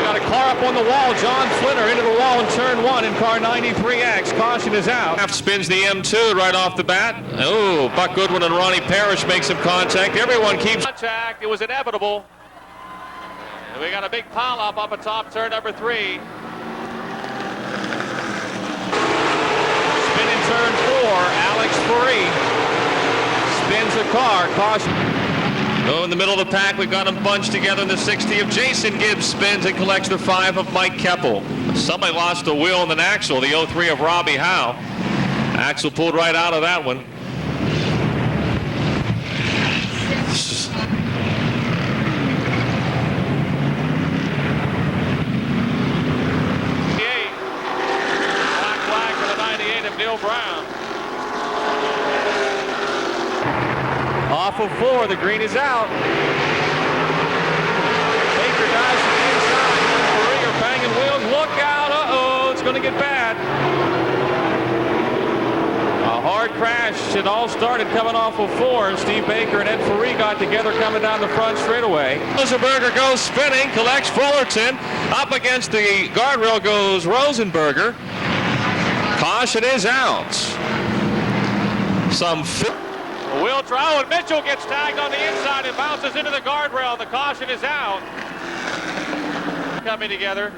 got a car up on the wall. John Flinner into the wall in turn 1 in car 93X. Caution is out. Half spins the M2 right off the bat. Oh, Buck Goodwin and Ronnie Parrish make some contact. Everyone keeps contact. It was inevitable. And we got a big pile up atop turn number 3. Spin in turn 4. Alex Faree spins the car. Caution. Oh, in the middle of the pack, we've got them bunched together in the 60 of Jason Gibbs spins and collects the 5 of Mike Keppel. Somebody lost a wheel and an axle, the 03 of Robbie Howe. Axle pulled right out of that one. Black flag for the 98 of Neil Brown. Off of 4, the green is out. Baker dives to the inside. Faree banging wheels. Look out. Uh-oh, it's going to get bad. A hard crash. It all started coming off of 4. Steve Baker and Ed Faree got together coming down the front straightaway. Rosenberger goes spinning, collects Fullerton. Up against the guardrail goes Rosenberger. Caution is out. A wheel trial, and Mitchell gets tagged on the inside and bounces into the guardrail. The caution is out. Coming together.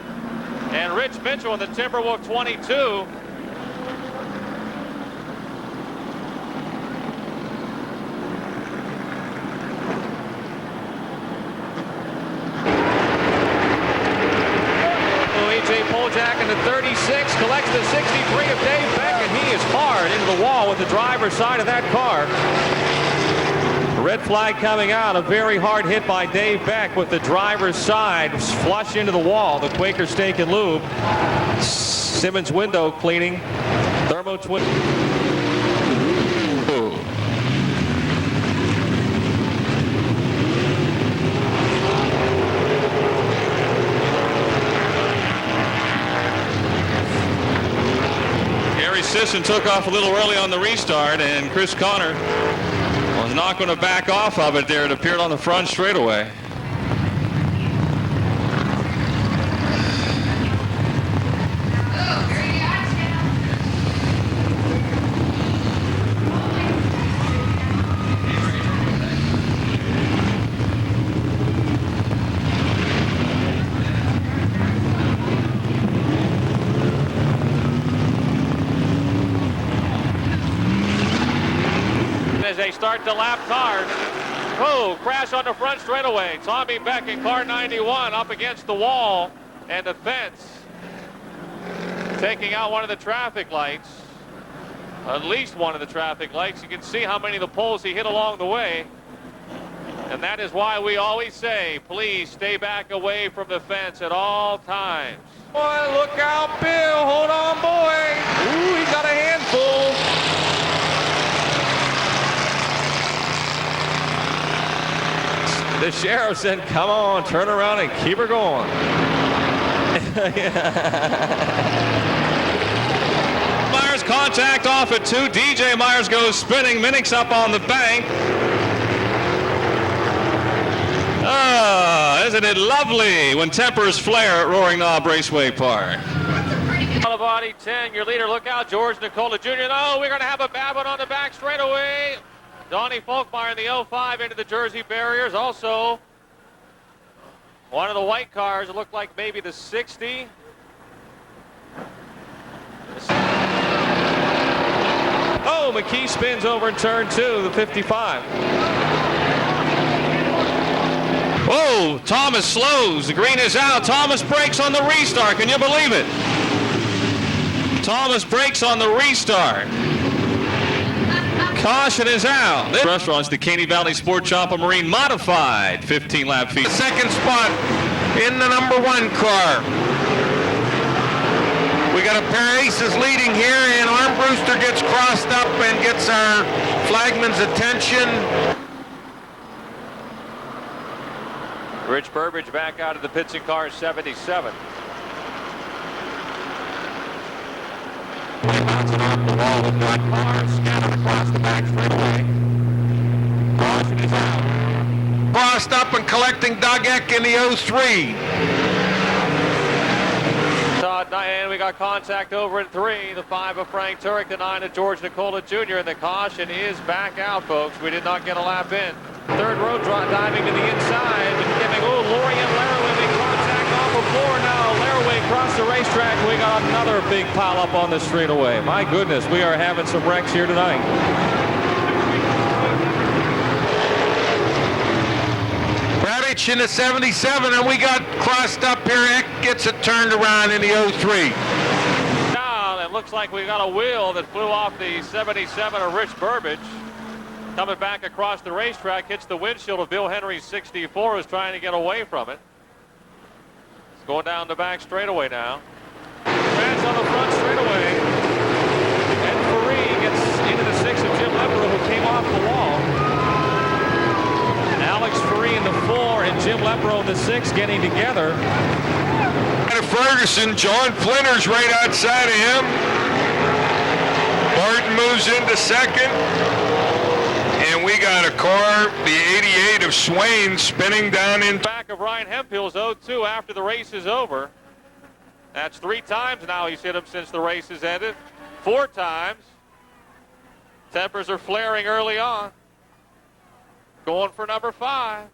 And Rich Mitchell in the Timberwolf 22. A.J. Poljack in the 36 collects the 63 of Dave Beck, and he is hard into the wall with the driver's side of that car. Red flag coming out. A very hard hit by Dave Beck with the driver's side flush into the wall. The Quaker Steak and Lube. Simmons window cleaning. Thermo twin. Sisson took off a little early on the restart, and Chris Connor was not going to back off of it there. It appeared on the front straightaway. As they start to lap cars. Oh, crash on the front straightaway. Tommy Beck in car 91 up against the wall and the fence. Taking out one of the traffic lights. At least one of the traffic lights. You can see how many of the poles he hit along the way. And that is why we always say, please stay back away from the fence at all times. Boy, look out, Bill. Hold on, boy. Ooh, he's got a handful. The sheriff said, come on, turn around and keep her going. Myers contact off at 2. DJ Myers goes spinning. Minnick's up on the bank. Isn't it lovely when tempers flare at Roaring Knob Raceway Park? Body 10, your leader, look out, George Nicola Jr. No, we're going to have a Babbitt on the back straightaway. Donnie Folkmeyer in the 05 into the Jersey barriers. Also, one of the white cars, it looked like maybe the 60. Oh, McKee spins over in turn 2, the 55. Whoa, Thomas slows. The green is out. Thomas brakes on the restart. Can you believe it? Thomas brakes on the restart. Caution is out. This restaurant's the Caney Valley Sport Shop and Marine Modified 15-lap feature. Second spot in the number 1 car. We got a pair of aces leading here, and Armbruster gets crossed up and gets our flagman's attention. Rich Burbage back out of the pits in car 77. Bouncing off the wall with that car, scattered across the back straightaway. Caution is out. Crossed up and collecting Doug Eck in the 03. And we got contact over in 3. The 5 of Frank Turek, the 9 of George Nicola Jr. And the caution is back out, folks. We did not get a lap in. Third row diving to the inside. Giving, Lorian Laraway make contact off of 4 now. Laraway across the racetrack. We got another big pile up on the straightaway. My goodness, we are having some wrecks here tonight. Radich in the 77, and we got crossed up here. Eck gets it turned around in the 03. Now, it looks like we got a wheel that flew off the 77 of Rich Burbage. Coming back across the racetrack, hits the windshield of Bill Henry's 64, who's trying to get away from it. It's going down the back straightaway now. Fans on the front straightaway. And Faree gets into the 6 of Jim Lepro, who came off the wall. Alex Faree in the 4 and Jim Lepro in the 6 getting together. Ferguson, John Flinter's right outside of him. Martin moves into second. And we got a car, the 88 of Swain, spinning down in back of Ryan Hemphill's 0-2 after the race is over. That's 3 times now he's hit him since the race has ended. 4 times. Tempers are flaring early on. Going for number 5.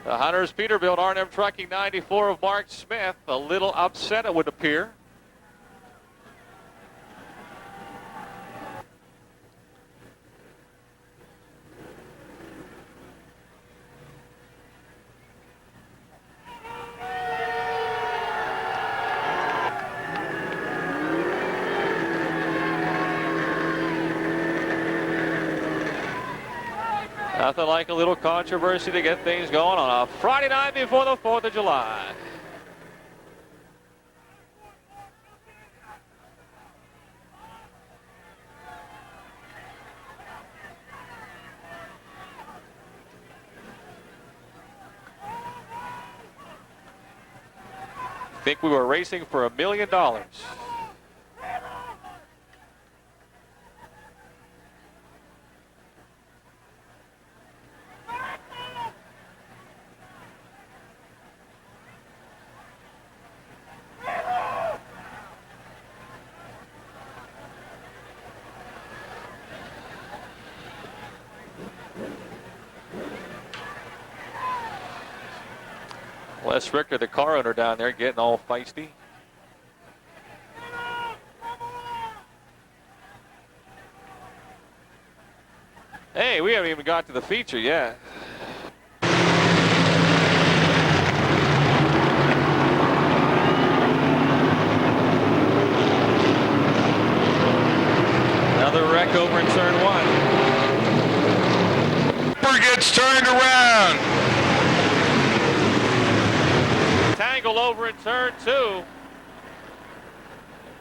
The Hunters Peterbilt R&M Trucking 94 of Mark Smith. A little upset, it would appear. Nothing like a little controversy to get things going on a Friday night before the 4th of July. I think we were racing for $1 million. Les Richter, the car owner down there, getting all feisty. Hey, we haven't even got to the feature yet. Another wreck over in turn 1. Gets turned around. Tangle over in turn 2.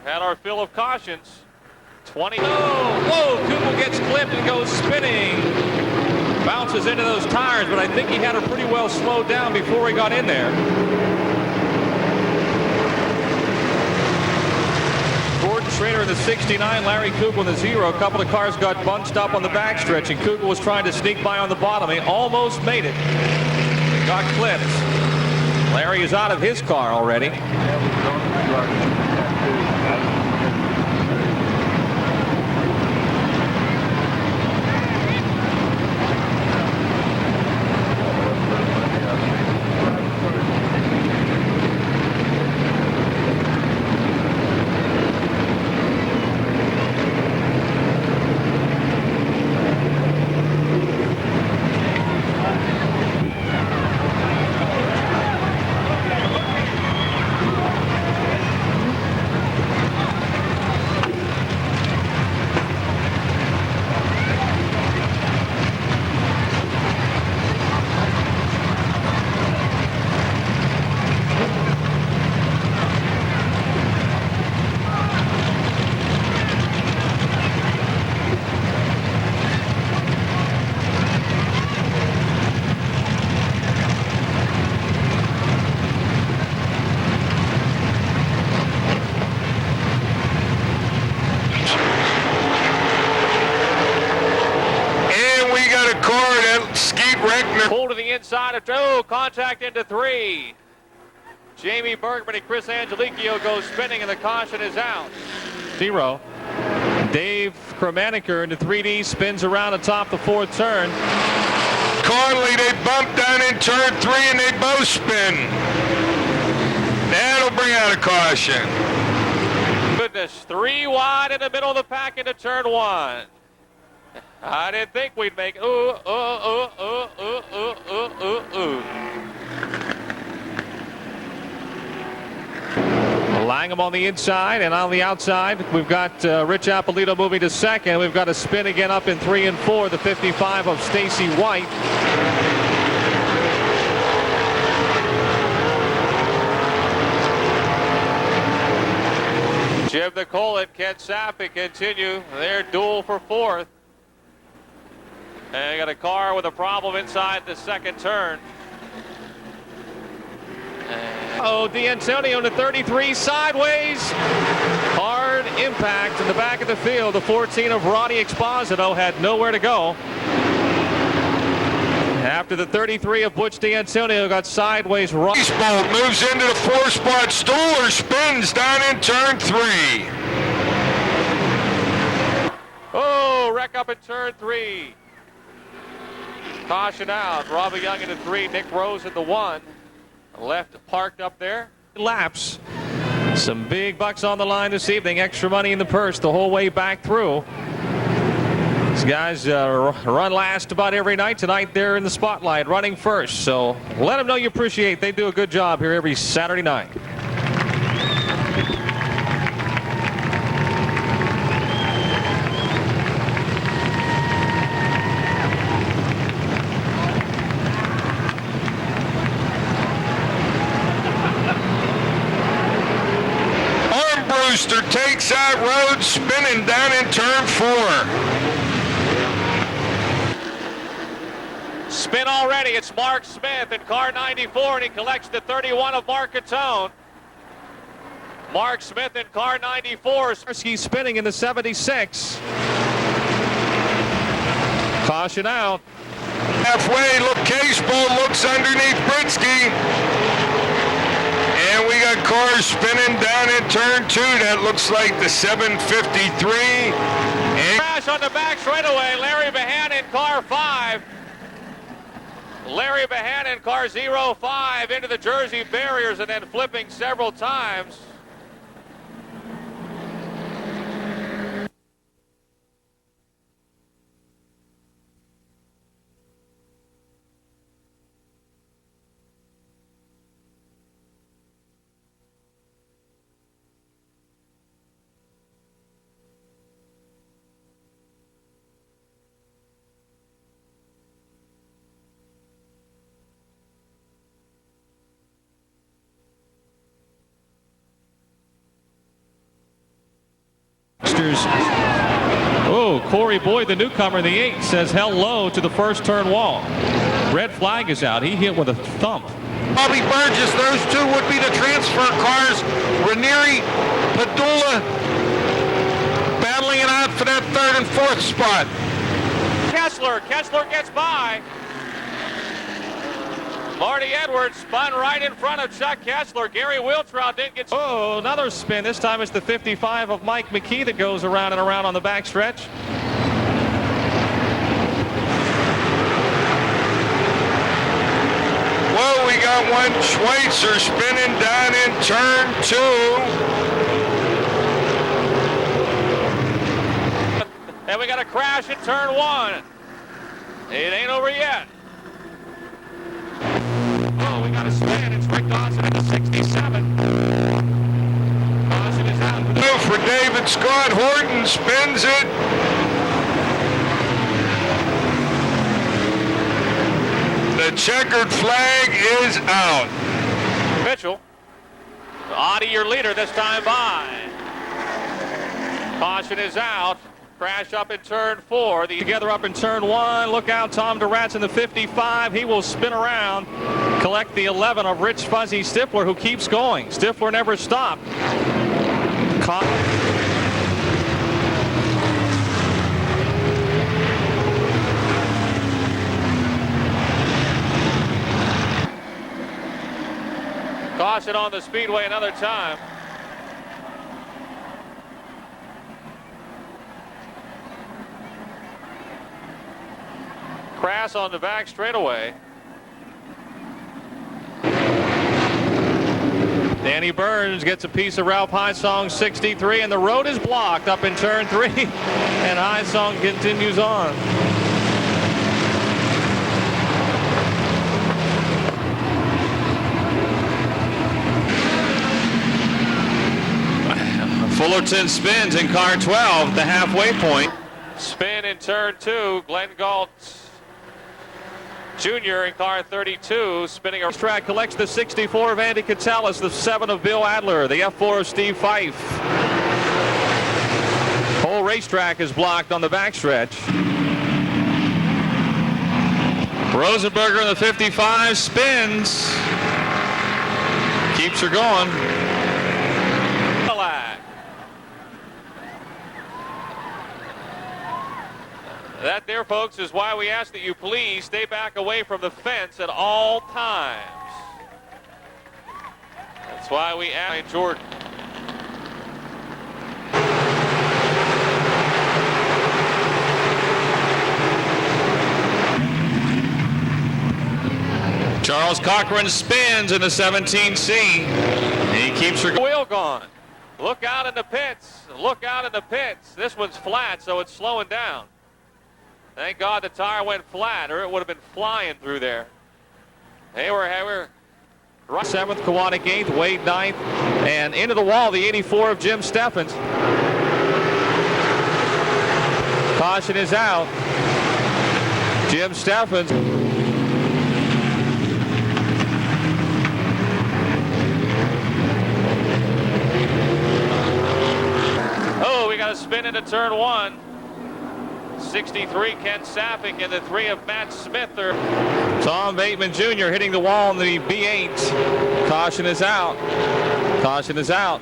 Had our fill of cautions. 20. Whoa, Kugel gets clipped and goes spinning. Bounces into those tires, but I think he had her pretty well slowed down before he got in there. Gordon Schrader in the 69, Larry Kugel in the 0. A couple of cars got bunched up on the backstretch, and Kugel was trying to sneak by on the bottom. He almost made it. Got clipped. Larry is out of his car already. Pull to the inside of two. Contact into 3. Jamie Bergman and Chris Angelicchio go spinning, and the caution is out. 0. Dave Kremaniker into 3D spins around atop the 4th turn. Conley, they bump down in turn 3 and they both spin. That'll bring out a caution. Goodness, 3 wide in the middle of the pack into turn 1. I didn't think we'd make Langham on the inside, and on the outside we've got Rich Appolito moving to 2nd. We've got a spin again up in 3 and 4, the 55 of Stacy White. Jim Nicole and Ken Sappy continue their duel for 4th. And got a car with a problem inside the 2nd turn. D'Antonio to 33 sideways. Hard impact in the back of the field. The 14 of Ronnie Exposito had nowhere to go. After the 33 of Butch D'Antonio got sideways. Baseball moves into the 4 spot. Stoller spins down in turn 3. Oh, wreck up in turn 3. Caution out. Robbie Young into 3. Nick Rose into 1. Left parked up there. Laps. Some big bucks on the line this evening. Extra money in the purse the whole way back through. These guys run last about every night. Tonight they're in the spotlight running first. So let them know you appreciate. They do a good job here every Saturday night. Brewster takes out Rhodes, spinning down in turn 4. Spin already. It's Mark Smith in car 94, and he collects the 31 of Marcatone. Mark Smith in car 94. He's spinning in the 76. Caution out. Halfway, look, Caseball looks underneath Britsky. And we got cars spinning down in turn 2. That looks like the 753. And crash on the back straightaway. Larry Behan in car 5. Larry Behan in car 05 into the Jersey barriers and then flipping several times. Racers. Oh, Corey Boyd, the newcomer in the 8, says hello to the first turn wall. Red flag is out. He hit with a thump. Bobby Burgess, those two would be the transfer cars. Ranieri, Padula battling it out for that 3rd and 4th spot. Kessler gets by. Marty Edwards spun right in front of Chuck Kessler. Gary Wiltrout didn't get... Oh, another spin. This time it's the 55 of Mike McKee that goes around and around on the backstretch. Well, we got one Schweitzer spinning down in turn 2. And we got a crash in turn 1. It ain't over yet. Oh, we got a spin. It's Rick Dawson at the 67. Dawson is out. No for David Scott. Horton spins it. The checkered flag is out. Mitchell. Audi, your leader, this time by. Caution is out. Crash up in turn 4. Together up in turn 1. Look out, Tom Duratz in the 55. He will spin around, collect the 11 of Rich Fuzzy Stifler, who keeps going. Stifler never stopped. Caution on the Speedway another time. Crash on the back straightaway. Danny Burns gets a piece of Ralph Highsong 63, and the road is blocked up in turn 3, and Highsong continues on. Fullerton spins in car 12, the halfway point. Spin in turn 2. Glenn Galt Jr. in car 32, spinning a track, collects the 64 of Andy Catellus, the 7 of Bill Adler, the F4 of Steve Fife. Whole racetrack is blocked on the backstretch. Rosenberger in the 55 spins, keeps her going. That there, folks, is why we ask that you please stay back away from the fence at all times. That's why we ask Jordan. Charles Cochran spins in the 17C. He keeps her Wheel gone. Look out in the pits. Look out in the pits. This one's flat, so it's slowing down. Thank God the tire went flat, or it would have been flying through there. Hey, we're right. 7th, Kawanic 8th, Wade 9th, and into the wall, the 84 of Jim Steffens. Caution is out. Jim Steffens. Oh, we got a spin into turn 1. 63, Ken Sapping, and the 3 of Matt Smith. Tom Bateman Jr. hitting the wall in the B8. Caution is out. Caution is out.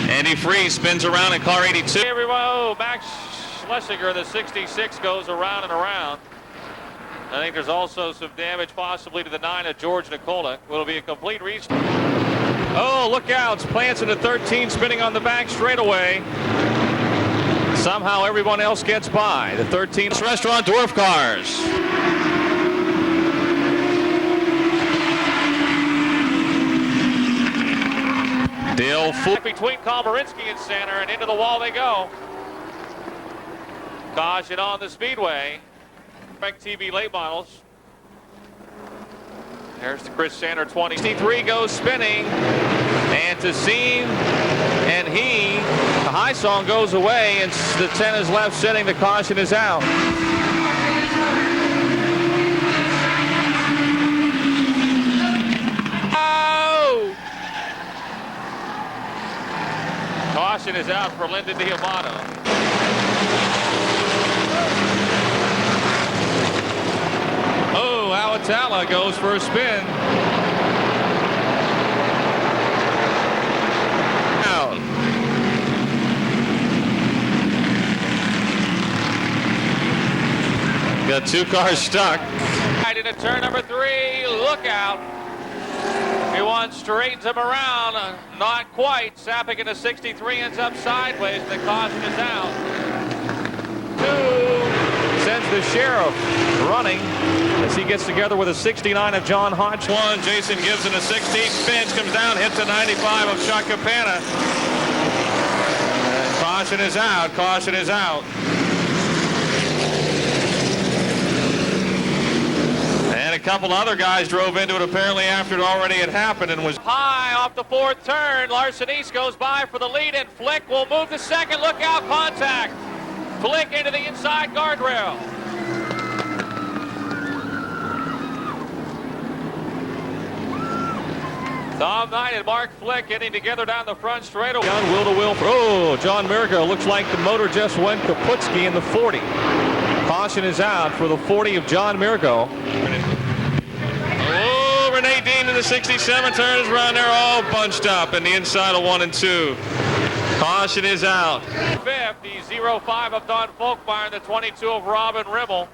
Andy Freeze spins around in car 82. Hey, everyone. Oh, Max Schlesinger, the 66, goes around and around. I think there's also some damage possibly to the 9 of George Nicola. Will be a complete restart. Oh, look out. Plants in the 13 spinning on the back straightaway. Somehow everyone else gets by. The 13th Restaurant Dwarf Cars. Dale between Komarinsky and center, and into the wall they go. Caution on the Speedway. TV late models. There's the Chris Sander 20. 63 goes spinning, and Tassine, and the high song goes away, and the 10 is left sitting. The caution is out. Caution is out for Lyndon D'Amato. Oh, Awatala goes for a spin. Out. Got two cars stuck. Right into turn number 3. Look out. He straightens him around. Not quite. Sapping into 63 ends up sideways. The caution is out. 2 sends the sheriff running as he gets together with a 69 of John Hodge. 1, Jason Gibson, a 16, spins, comes down, hits a 95 of Chuck Campana. Caution is out. Caution is out. And a couple other guys drove into it apparently after it already had happened and was High off the 4th turn. Larson East goes by for the lead, and Flick will move to second. Look out, contact. Flick into the inside guardrail. Tom Knight and Mark Flick getting together down the front straightaway. John wheel-to-wheel. Oh, John Miracle. Looks like the motor just went Kaputski in the 40. Caution is out for the 40 of John Miracle. Oh, Renee Dean in the 67 turns around. They're all bunched up in the inside of 1 and 2. Caution is out. 50, 05 of Don Folkmeyer, the 22 of Robin Rimmel.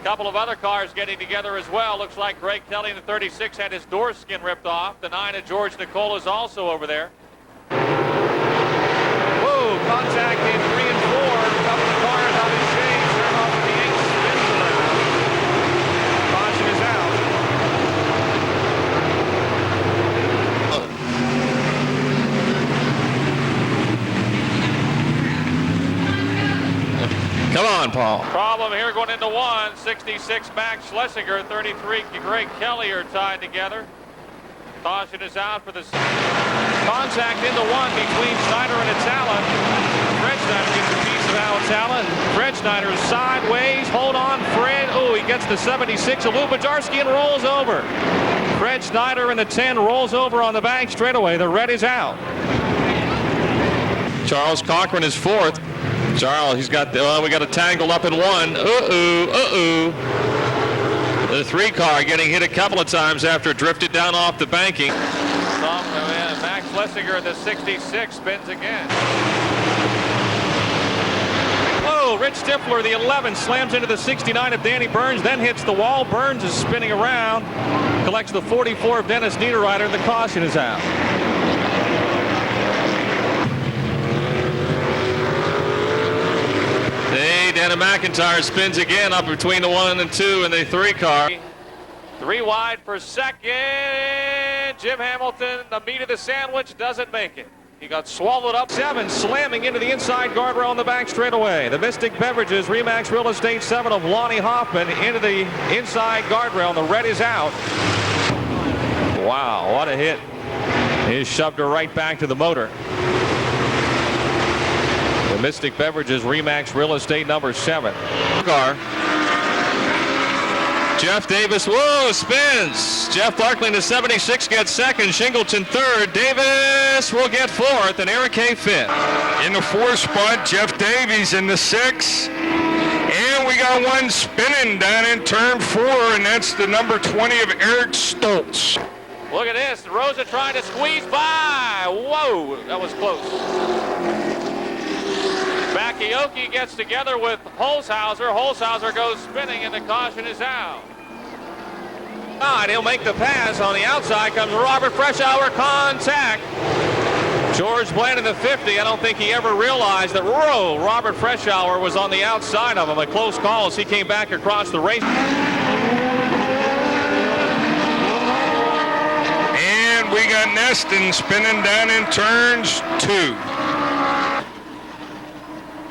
A couple of other cars getting together as well. Looks like Greg Kelly in the 36 had his door skin ripped off. The 9 of George Nicola is also over there. Whoa, contact in 3 and 4. A couple of cars out of shape. Turn off the 8 spins around. Caution is out. Come on, Paul. Problem here going into 1. 66 Max Schlesinger, 33 Greg Kelly are tied together. Caution is out for the Contact into 1 between Schneider and Atala. Fred Schneider gets a piece of Atala, and Fred Schneider is sideways. Hold on, Fred. Oh, he gets the 76 of Lou Bajarski and rolls over. Fred Schneider in the 10 rolls over on the bank straightaway. The red is out. Charles Cochran is 4th. Charles, he's got, we got a tangle up in 1. The 3 car getting hit a couple of times after it drifted down off the banking. Max Schlesinger in the 66 spins again. Oh, Rich Stifler, the 11, slams into the 69 of Danny Burns, then hits the wall. Burns is spinning around, collects the 44 of Dennis Niederreiter, and the caution is out. Hey, Dana McIntyre spins again up between the 1 and 2 and the 3 car. 3 wide for second. Jim Hamilton, the meat of the sandwich, doesn't make it. He got swallowed up. 7 slamming into the inside guardrail on the back straightaway. The Mystic Beverages, Remax Real Estate 7 of Lonnie Hoffman into the inside guardrail, and the red is out. Wow, what a hit. He shoved her right back to the motor. The Mystic Beverages, Remax Real Estate number 7. Car. Jeff Davis, whoa, spins. Jeff Barkley in the 76 gets second. Shingleton third. Davis will get fourth, and Eric Hay fifth. In the 4th spot, Jeff Davies in the 6. And we got one spinning down in turn 4, and that's the number 20 of Eric Stoltz. Look at this. Rosa trying to squeeze by. Whoa, that was close. Bakayoko gets together with Holzhauser. Holzhauser goes spinning, and the caution is out. He'll make the pass. On the outside comes Robert Freshour. Contact. George Bland in the 50. I don't think he ever realized that Robert Freshour was on the outside of him. A close call as he came back across the race. And we got Neston spinning down in turns 2.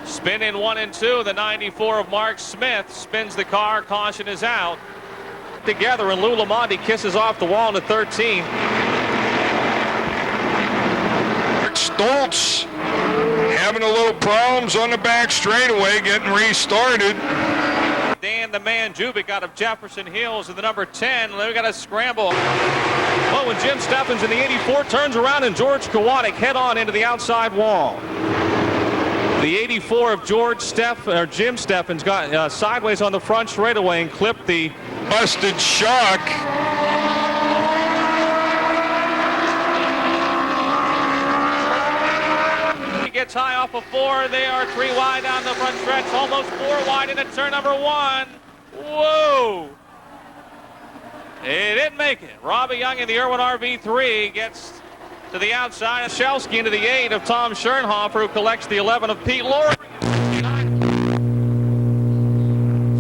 Spin in 1 and 2. The 94 of Mark Smith spins the car. Caution is out. Together, and Lou Lamonti kisses off the wall into 13. Stoltz having a little problems on the back straightaway, getting restarted. Dan the Man Jubic out of Jefferson Hills in the number 10. They've got a scramble. Oh, and Jim Steffens in the 84 turns around, and George Kowalik head on into the outside wall. The 84 of Jim Steffens got sideways on the front straightaway and clipped the busted shark. He gets high off of 4. They are 3 wide down the front stretch, almost 4 wide into turn number 1. Whoa! He didn't make it. Robbie Young in the Irwin RV3 gets to the outside. Shelsky into the 8 of Tom Schernhofer, who collects the 11 of Pete Loring.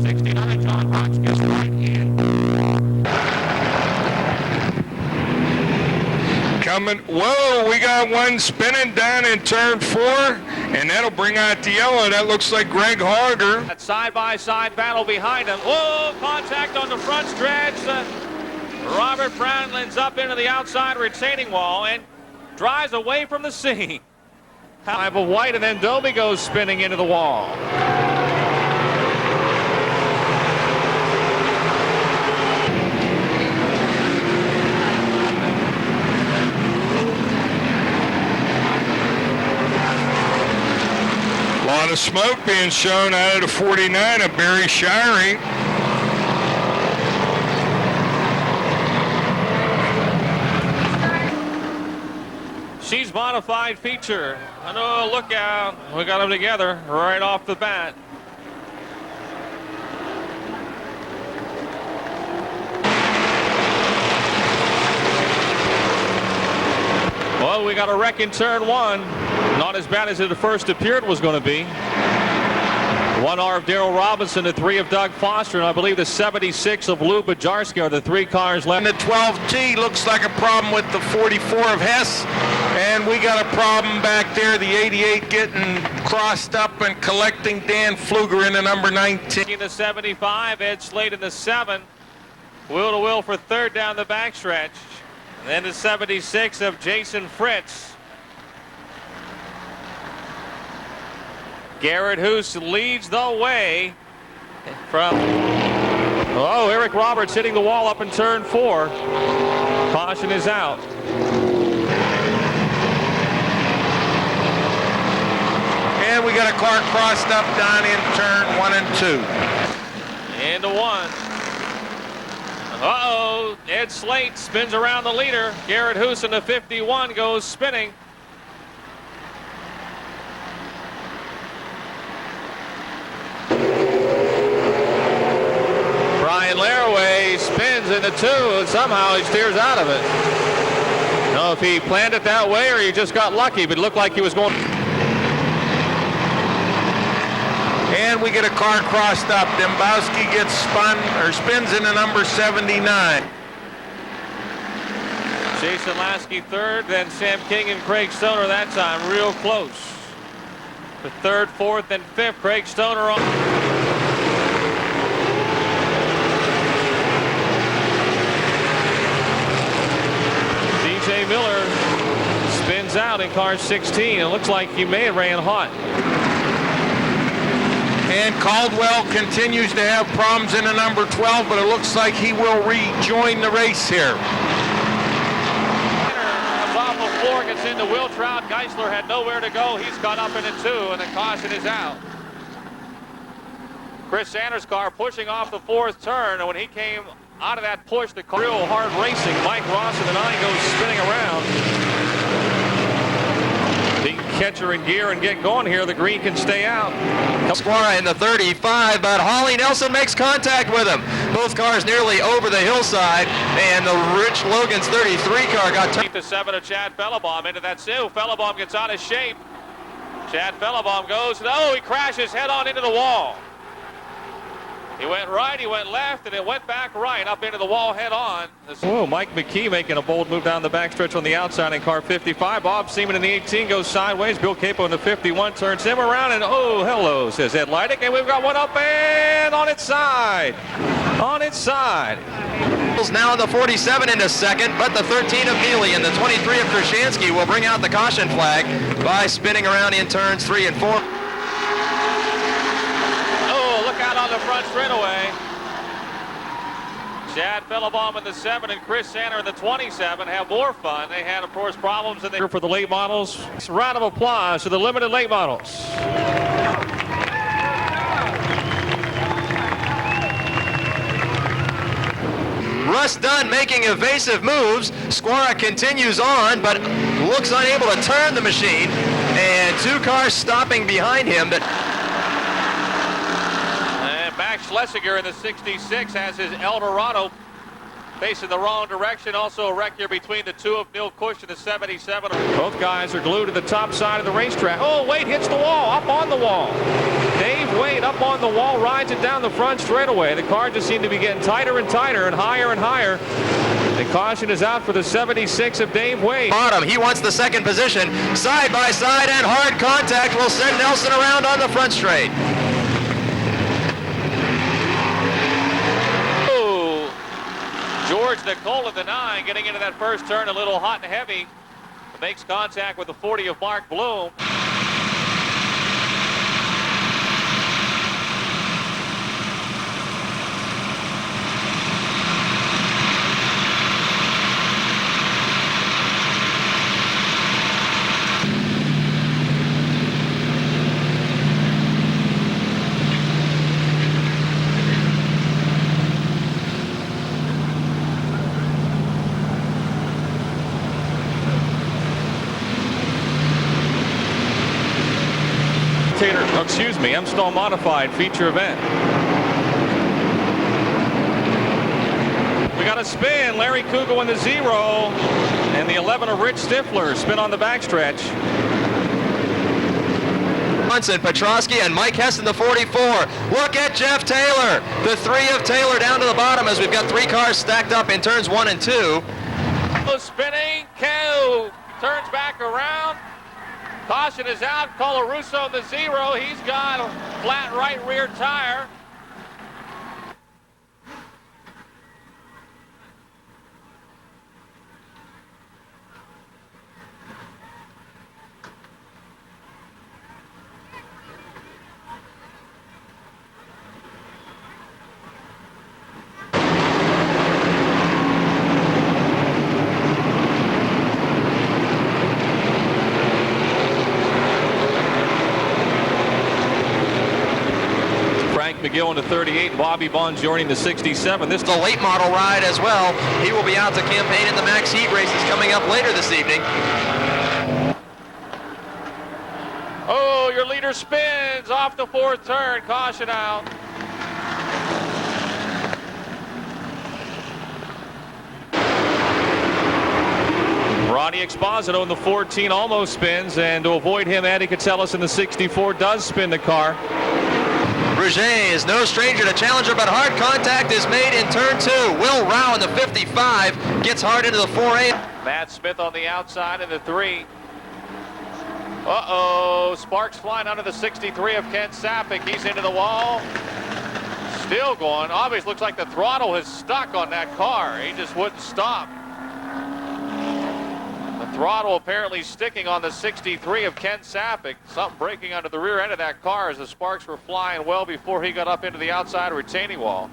69, John Hotchkiss right in. Coming, whoa, we got one spinning down in turn 4, and that'll bring out the yellow. That looks like Greg Harger. That side-by-side battle behind him. Whoa, contact on the front stretch. Robert Brown lands up into the outside retaining wall and drives away from the scene. Five of white, and then Doby goes spinning into the wall. A lot of smoke being shown out of the 49 of Barry Shirey. She's modified feature. Oh, look out. We got them together right off the bat. Well, we got a wreck in turn 1. Not as bad as it at first appeared was going to be. 1R of Darrell Robinson, the 3 of Doug Foster, and I believe the 76 of Lou Bajarski are the 3 cars left. And the 12T looks like a problem with the 44 of Hess. And we got a problem back there. The 88 getting crossed up and collecting Dan Pfluger in the number 19. In the 75, Ed Slade in the 7. Wheel to wheel for 3rd down the backstretch. And then the 76 of Jason Fritz. Garrett Hoos leads the way from... Oh, Eric Roberts hitting the wall up in turn 4. Caution is out. And we got a car crossed up down in turn 1 and 2. Into 1. Uh-oh, Ed Slate spins around the leader. Garrett Hoos in the 51 goes spinning. Brian Laraway spins into 2, and somehow he steers out of it. I don't know if he planned it that way or he just got lucky, but it looked like he was going... And we get a car crossed up. Dembowski gets spins in the number 79. Jason Lasky 3rd, then Sam King and Craig Stoner that time, real close. For 3rd, 4th, and 5th, Craig Stoner on. DJ Miller spins out in car 16. It looks like he may have ran hot. And Caldwell continues to have problems in the number 12, but it looks like he will rejoin the race here. Top of 4 gets into Wiltrout. Geisler had nowhere to go. He's got up into 2, and the caution is out. Chris Sanders' car pushing off the 4th turn, and when he came out of that push, the car real hard racing. Mike Ross in the 9 goes spinning around. He can catch her in gear and get going here. The green can stay out. Squara in the 35, but Holly Nelson makes contact with him. Both cars nearly over the hillside, and the Rich Logan's 33 car got... The 7 of Chad Fellebaum into that Sioux. Fellebaum gets out of shape. Chad Fellebaum goes, oh, he crashes head on into the wall. He went right, he went left, and it went back right up into the wall head on. Whoa, Mike McKee making a bold move down the backstretch on the outside in car 55. Bob Seaman in the 18 goes sideways. Bill Capo in the 51 turns him around, and oh, hello, says Ed Leidick. And we've got one up and on its side. On its side. Now in the 47 into 2nd, but the 13 of Neely and the 23 of Krashansky will bring out the caution flag by spinning around in turns 3 and 4. Out on the front straightaway. Chad Billabong in the 7 and Chris Sanner in the 27 have more fun. They had, of course, problems in the... For the late models, a round of applause to the limited late models. Russ Dunn making evasive moves. Squara continues on, but looks unable to turn the machine. And 2 cars stopping behind him. And Max Schlesinger in the 66 has his Eldorado facing the wrong direction. Also a wreck here between the 2 of Neil Cush and the 77. Both guys are glued to the top side of the racetrack. Oh, Wade hits the wall, up on the wall. Dave Wade up on the wall, rides it down the front straightaway. The car just seemed to be getting tighter and tighter and higher and higher. The caution is out for the 76 of Dave Wade. Bottom, he wants the second position. Side by side and hard contact will send Nelson around on the front straight. George Nicola, the 9, getting into that first turn a little hot and heavy. Makes contact with the 40 of Mark Bloom. M-Stall Modified feature event. We got a spin. Larry Kugel in the 0 and the 11 of Rich Stifler spin on the backstretch. Munson, Petrosky, and Mike Hess in the 44. Look at Jeff Taylor. The 3 of Taylor down to the bottom as we've got 3 cars stacked up in turns 1 and 2. Spinning, Ko turns back around. Caution is out. Colarusso in the 0. He's got a flat right rear tire. McGill in the 38, Bobby Bongiorni in the 67. This is the late model ride as well. He will be out to campaign in the Max Heat races coming up later this evening. Oh, your leader spins off the 4th turn. Caution out. Ronnie Exposito in the 14 almost spins, and to avoid him, Eddie Catsellis in the 64 does spin the car. Rouget is no stranger to challenger, but hard contact is made in turn 2. Will Rao in the 55 gets hard into the 4A. Matt Smith on the outside in the 3. Uh-oh, sparks flying under the 63 of Ken Sapik. He's into the wall. Still going. Obviously looks like the throttle is stuck on that car. He just wouldn't stop. Throttle apparently sticking on the 63 of Ken Sapik. Something breaking under the rear end of that car as the sparks were flying well before he got up into the outside retaining wall.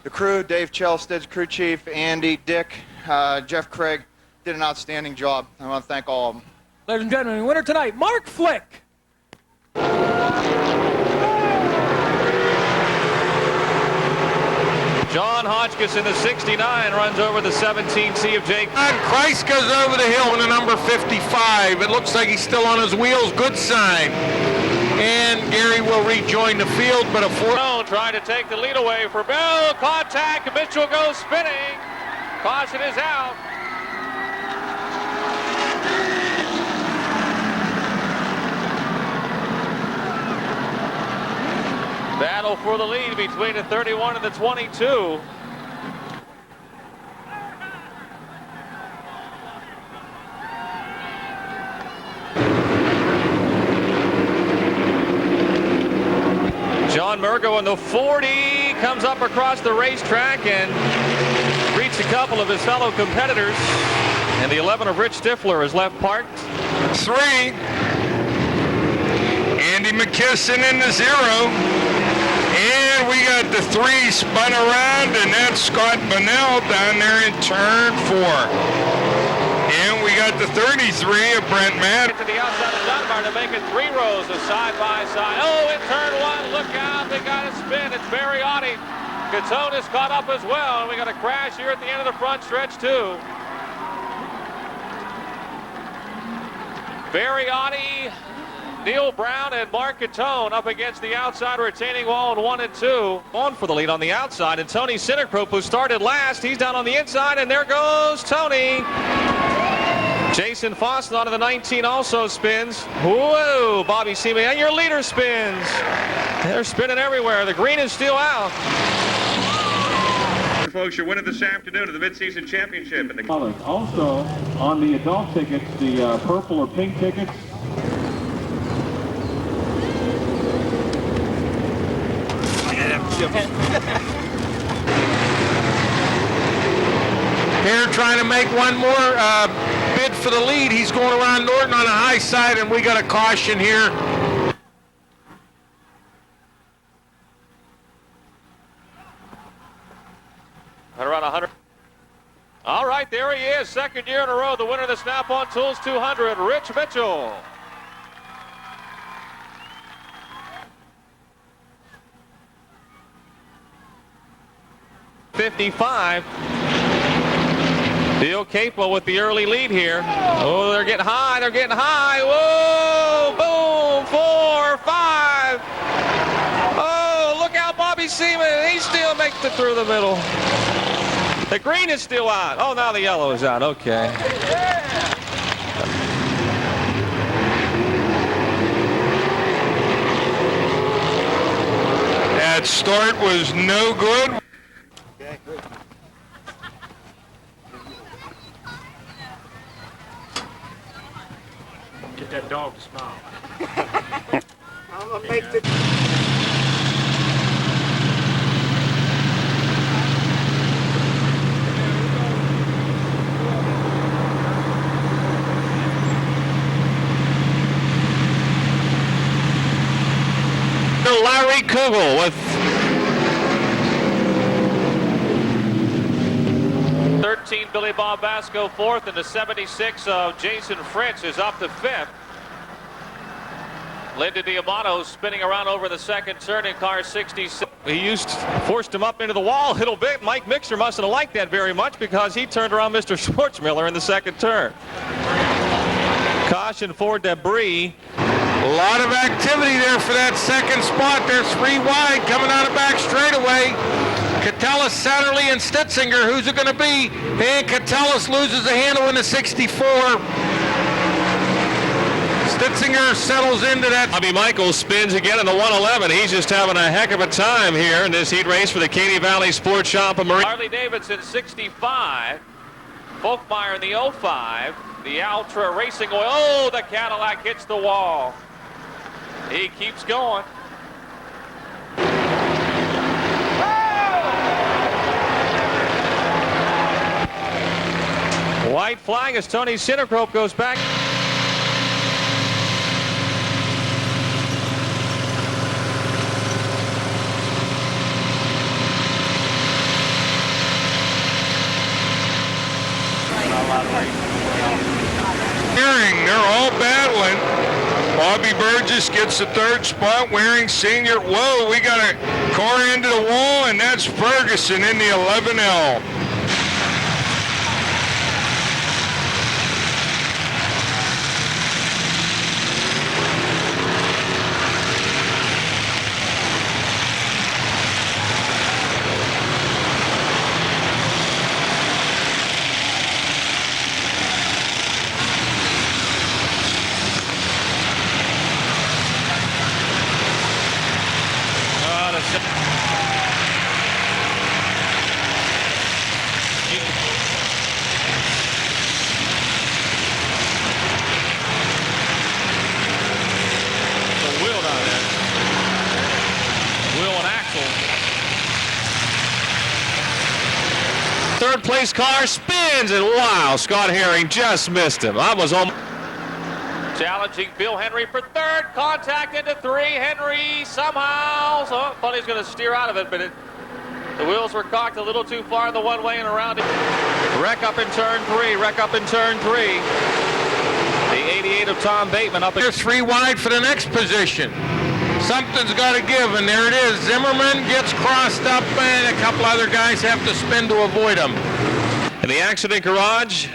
The crew, Dave Chelstead, crew chief, Andy, Dick, Jeff Craig, did an outstanding job. I want to thank all of them. Ladies and gentlemen, winner tonight, Mark Flick. John Hotchkiss in the 69 runs over the 17C of Jake. And Christ goes over the hill in the number 55. It looks like he's still on his wheels. Good sign. And Gary will rejoin the field, but a 4. Trying to take the lead away for Bill. Contact. Mitchell goes spinning. Caution is out. Battle for the lead between the 31 and the 22. John Murgo in the 40 comes up across the racetrack and reaches takes a couple of his fellow competitors, and the 11 of Rich Stifler is left parked. 3. Andy McKisson in the 0. And we got the 3 spun around, and that's Scott Bunnell down there in turn 4. And we got the 33 of Brent Matt. To the outside of Dunbar to make it 3 rows of side by side. Oh, in turn 1, look out, they got a spin. It's Barriotti. Catone is caught up as well, and we got a crash here at the end of the front stretch too. Barriotti, Neil Brown, and Mark Catone up against the outside retaining wall in 1 and 2. On for the lead on the outside, and Tony Sinnerkroop, who started last, he's down on the inside, and there goes Tony. Jason Fossen onto the 19 also spins. Whoa, Bobby Seaman, and your leader spins. They're spinning everywhere. The green is still out. Folks, your winner this afternoon of the Mid-Season Championship. Also, on the adult tickets, the purple or pink tickets, Here trying to make one more bid for the lead. He's going around Norton on the high side, and we got a caution here. Around 100. All right, there he is. Second year in a row, the winner of the Snap-on Tools 200, Rich Mitchell. '55. Bill Capel with the early lead here. Oh, they're getting high. They're getting high. Whoa! Boom! 4, 5. Oh, look out, Bobby Seaman. He still makes it through the middle. The green is still out. Oh, now the yellow is out. Okay. That start was no good. Get that dog to smile. I'm gonna make the. Larry Kugel with 13, Billy Bob Basco 4th, and the 76 of Jason Fritz is up to 5th. Linda Diamato spinning around over the second turn in car 66. he forced him up into the wall a little bit. Mike Mixer mustn't have liked that very much because he turned around Mr. Schwartzmiller in the second turn. Caution for debris. A lot of activity there for that second spot. There's 3 wide coming out of back straightaway. Catellus, Satterley, and Stitzinger. Who's it going to be? And Catellus loses the handle in the 64. Stitzinger settles into that. Bobby Michaels spins again in the 111. He's just having a heck of a time here in this heat race for the Katy Valley Sports Shop of Marine. Harley Davidson 65. Folkmeyer in the 05. The Ultra Racing Oil. Oh, the Cadillac hits the wall. He keeps going. White flag as Tony Sinnerkroop goes back. They're all battling. Bobby Burgess gets the 3rd spot. Waring Sr. Whoa, we got a car into the wall, and that's Ferguson in the 11L. third place car spins, and wow, Scott Herring just missed him. I was almost... Challenging Bill Henry for third. Contact into 3. Henry somehow, thought he was going to steer out of it, but the wheels were cocked a little too far in the one-way and around it. Wreck up in turn 3. Wreck up in turn 3. The 88 of Tom Bateman up. They're 3 wide for the next position. Something's got to give, and there it is. Zimmerman gets crossed up, and a couple other guys have to spin to avoid him. In the accident garage,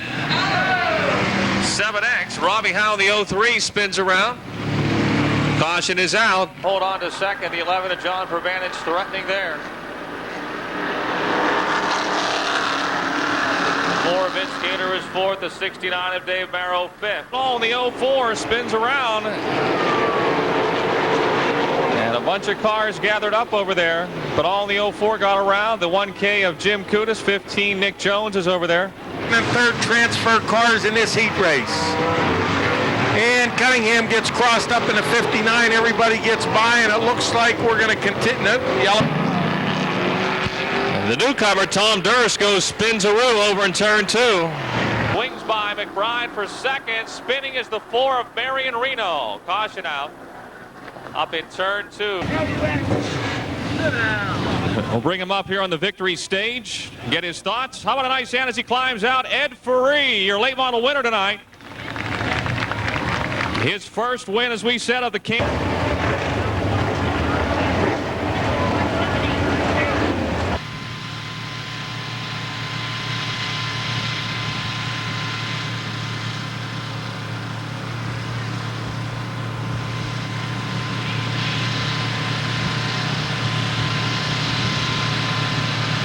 7X, Robbie Howe, the 03, spins around. Caution is out. Hold on to second. The 11 of John Pervanich threatening there. 4 of Vince Gator is fourth. The 69 of Dave Marrow fifth. Oh, and the 04 spins around. And a bunch of cars gathered up over there, but all in the 04 got around. The 1K of Jim Kudus, 15 Nick Jones is over there. And third transfer cars in this heat race. And Cunningham gets crossed up in the 59. Everybody gets by, and it looks like we're going to continue. Yellow. And the newcomer, Tom Dursko, spins a roue over in turn 2. Wings by McBride for second. Spinning is the 4 of Marion Reno. Caution out. Up in turn 2. We'll bring him up here on the victory stage, get his thoughts. How about a nice hand as he climbs out? Ed Ferree, your late model winner tonight. His first win, as we said, of the King.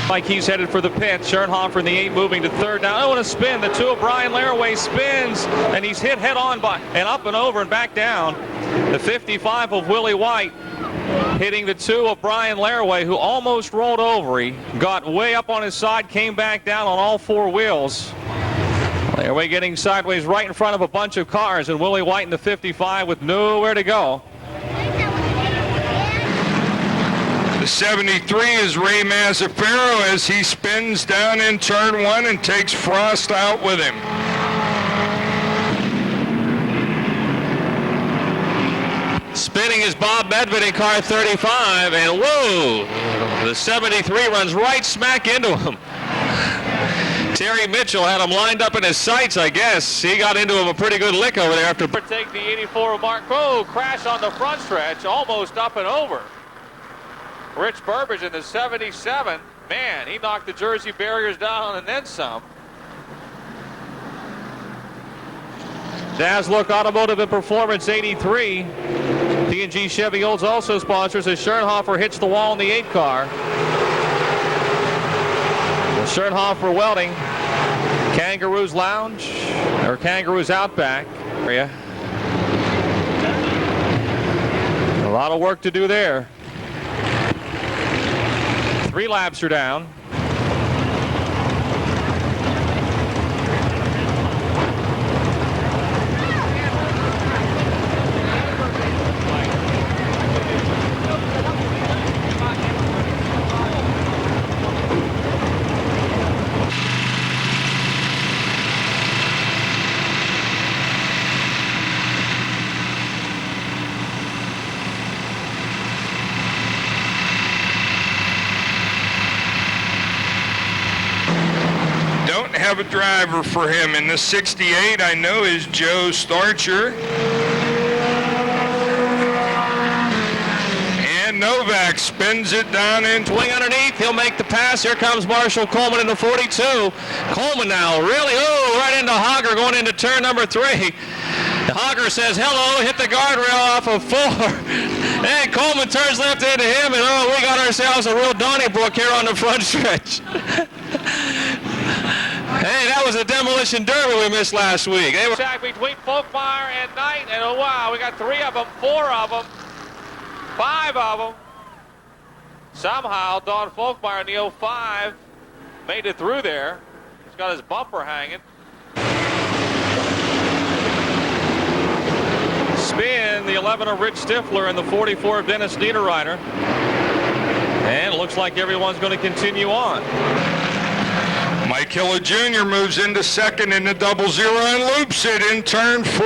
Like he's headed for the pit. Schoenhofer in the 8 moving to third. Now, I want to spin. The 2 of Brian Laraway spins, and he's hit head on by and up and over and back down. The 55 of Willie White hitting the 2 of Brian Laraway, who almost rolled over. He got way up on his side, came back down on all 4 wheels. Laraway getting sideways right in front of a bunch of cars, and Willie White in the 55 with nowhere to go. The 73 is Ray Mazzaferro as he spins down in turn 1 and takes Frost out with him. Spinning is Bob Medved in car 35, and whoa, the 73 runs right smack into him. Terry Mitchell had him lined up in his sights, I guess. He got into him a pretty good lick over there after. Take the 84 of Mark. Oh, crash on the front stretch, almost up and over. Rich Burbage in the 77. Man, he knocked the Jersey barriers down and then some. Jazz Look Automotive and Performance 83. P&G Chevy Olds also sponsors as Schoenhofer hits the wall in the 8 car. The Schoenhofer Welding, Kangaroo's Lounge, or Kangaroo's Outback area. A lot of work to do there. 3 laps are down. Have a driver for him in the 68. I know is Joe Starcher. And Novak spins it down in. Swing underneath, he'll make the pass. Here comes Marshall Coleman in the 42. Coleman now really, right into Hogger going into turn number 3. Hogger says hello, hit the guardrail off of 4. And Coleman turns left into him, and we got ourselves a real Donnybrook here on the front stretch. Hey, that was a demolition derby we missed last week. Attack between Folkmeyer and Knight, and oh wow, we got 3 of them, 4 of them, 5 of them. Somehow Don Folkmeyer in the 05 made it through there. He's got his bumper hanging. Spin, the 11 of Rich Stifler and the 44 of Dennis Niederreiter. And it looks like everyone's going to continue on. Mike Hiller Jr. moves into second in the double zero and loops it in turn 4.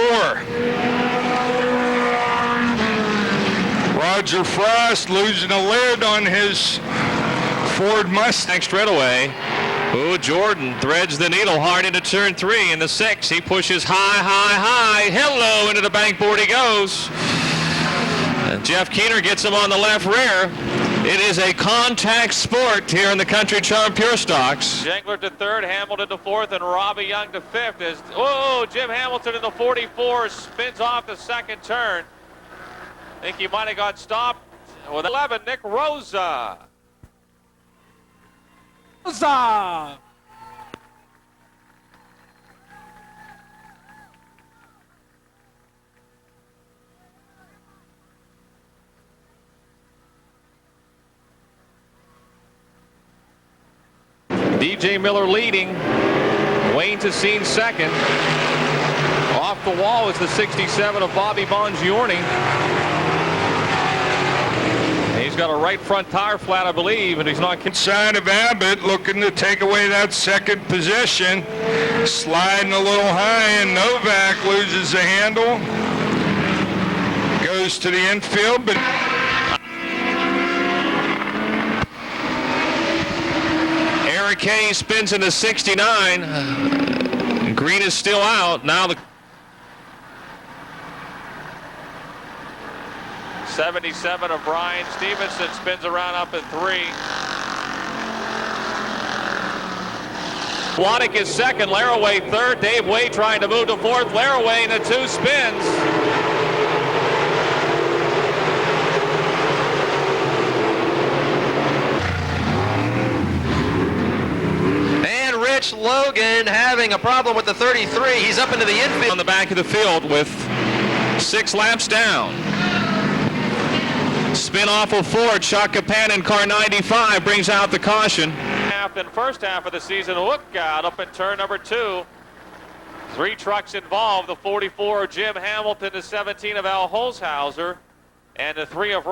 Roger Frost losing a lid on his Ford Mustang straightaway. Oh, Jordan threads the needle hard into turn 3 in the 6. He pushes high. Hello, into the bank board he goes. And Jeff Keener gets him on the left rear. It is a contact sport here in the Country Charm Pure Stocks. Jengler to third, Hamilton to fourth, and Robbie Young to fifth. As Jim Hamilton in the 44 spins off the second turn. I think he might have got stopped with 11. Nick Rosa. DJ Miller leading. Wayne Tassine second. Off the wall is the 67 of Bobby Bongiorni. He's got a right front tire flat, I believe, and he's not Inside of Abbott looking to take away that second position. Sliding a little high, and Novak loses the handle. Goes to the infield, but Eric Hayes spins into 69. Green is still out. Now the 77 of Brian Stevenson spins around up at 3. Wanick is second. Laraway third. Dave Way trying to move to fourth. Laraway in the 2 spins. Rich Logan having a problem with the 33. He's up into the infield. On the back of the field with 6 laps down. Spin off of Ford. Chuck Kapanen, car 95, brings out the caution. First half of the season, Lookout up in turn number 2. 3 trucks involved. The 44 of Jim Hamilton, the 17 of Al Holzhauser, and the 3 of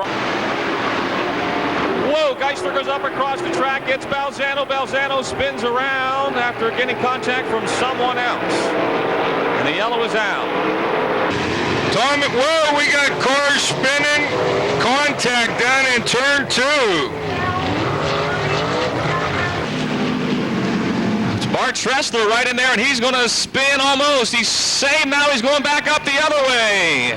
Whoa, Geisler goes up across the track, gets Balzano. Balzano spins around after getting contact from someone else. And the yellow is out. Tommy, whoa, we got cars spinning. Contact down in turn 2. It's Bart Tressler right in there, and he's going to spin almost. He's saved now. He's going back up the other way.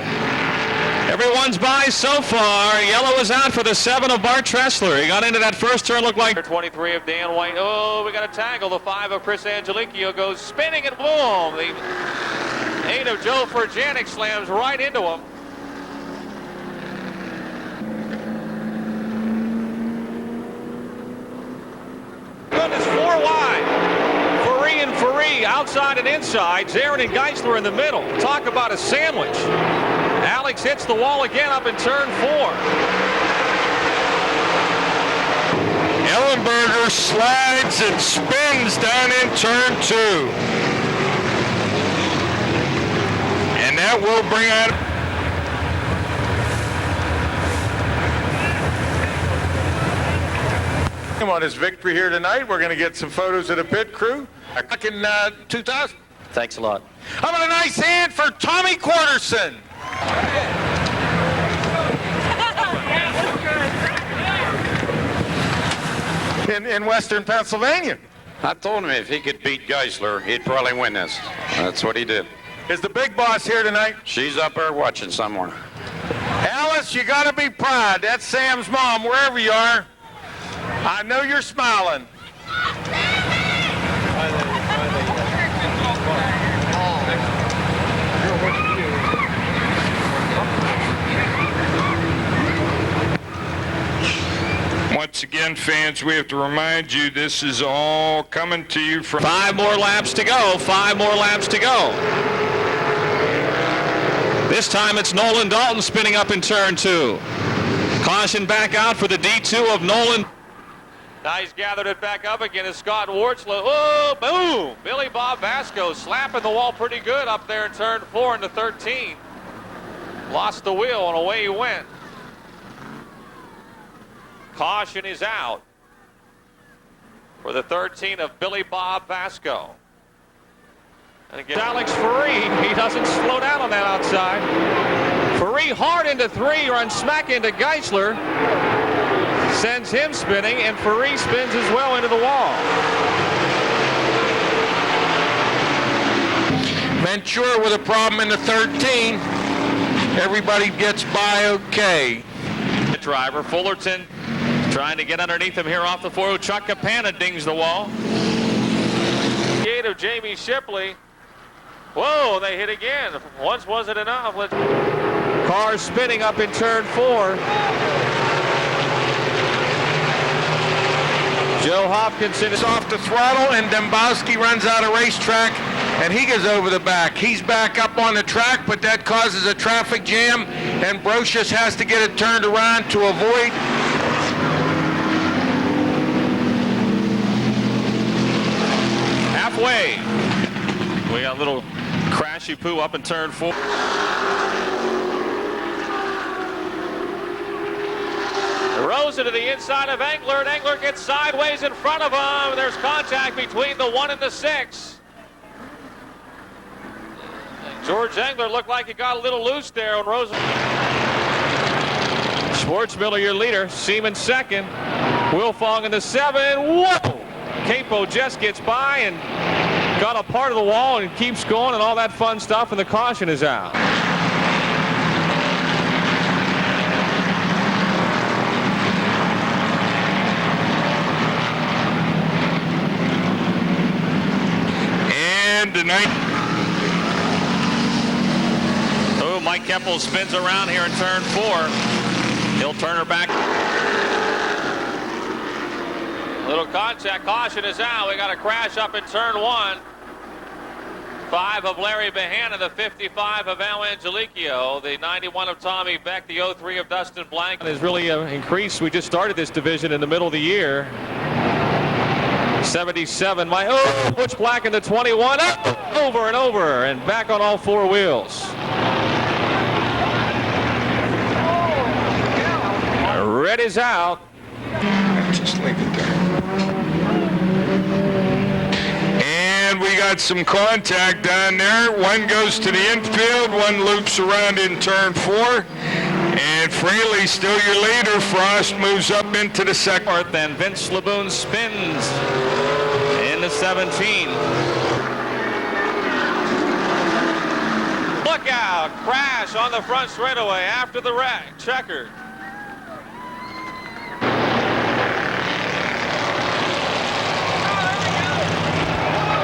Everyone's by so far. Yellow is out for the 7 of Bart Tressler. He got into that first turn, looked like 23 of Dan White. Oh, we got a tangle. The 5 of Chris Angelicchio goes spinning, and boom. The 8 of Joe Furjanic slams right into him. Goodness, 4 wide. Faree and Faree outside and inside. Zarin and Geisler in the middle. Talk about a sandwich. Alex hits the wall again up in turn 4. Ellenberger slides and spins down in turn 2. And that will bring out on his victory here tonight. We're going to get some photos of the pit crew. Back in 2000. Thanks a lot. How about a nice hand for Tommy Quarterson? In Western Pennsylvania. I told him if he could beat Geisler, he'd probably win this. That's what he did. Is the big boss here tonight? She's up there watching somewhere. Alice, you got to be proud. That's Sam's mom, wherever you are. I know you're smiling. Once again, fans, we have to remind you this is all coming to you from 5 more laps to go. 5 more laps to go. This time it's Nolan Dalton spinning up in turn 2. Caution back out for the D2 of Nolan. Now he's gathered it back up again as Scott Wartslow. Oh, boom! Billy Bob Vasco slapping the wall pretty good up there in turn 4 into 13. Lost the wheel and away he went. Caution is out. for the 13 of Billy Bob Vasco. And again, Alex Ferree, he doesn't slow down on that outside. Ferree hard into 3, runs smack into Geisler. Sends him spinning, and Ferree spins as well into the wall. Ventura with a problem in the 13. Everybody gets by okay. The driver, Fullerton, trying to get underneath him here off the 4. Chuck Capana dings the wall. Gate of Jamie Shipley. Whoa, they hit again. Once wasn't enough. Car spinning up in turn 4. Joe Hopkinson is off the throttle, and Dembowski runs out of racetrack, and he goes over the back. He's back up on the track, but that causes a traffic jam, and Brocious has to get it turned around to avoid. Halfway. We got a little crashy poo up in turn 4. Rosa to the inside of Engler, and Engler gets sideways in front of him. There's contact between the 1 and the 6. George Engler looked like he got a little loose there on Rosa. Schwartzmiller, your leader. Seaman second. Wilfong in the 7. Whoa! Capo just gets by and got a part of the wall and keeps going and all that fun stuff, and the caution is out. And tonight. Oh, Mike Keppel spins around here in turn 4. He'll turn her back. Little contact, caution is out. We got a crash up in turn 1. 5 of Larry Behanna, the 55 of Al Angelico, the 91 of Tommy Beck, the 03 of Dustin Blank. Has really increased. We just started this division in the middle of the year. 77, Butch Black in the 21, over and over, and back on all 4 wheels. Red is out. Just leave it there. And we got some contact down there. One goes to the infield, one loops around in turn 4. And Fraley still your leader. Frost moves up into the second. Then Vince Laboon spins in the 17. Look out, crash on the front straightaway after the wreck. Checkered.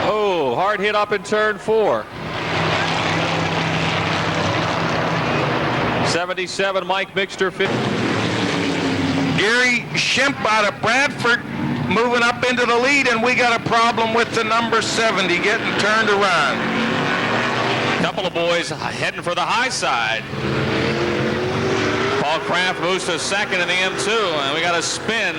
Oh, hard hit up in turn 4. 77, Mike Mixter. 50. Gary Schemp out of Bradford moving up into the lead, and we got a problem with the number 70 getting turned around. A couple of boys heading for the high side. Paul Kraft moves to second in the M2, and we got a spin.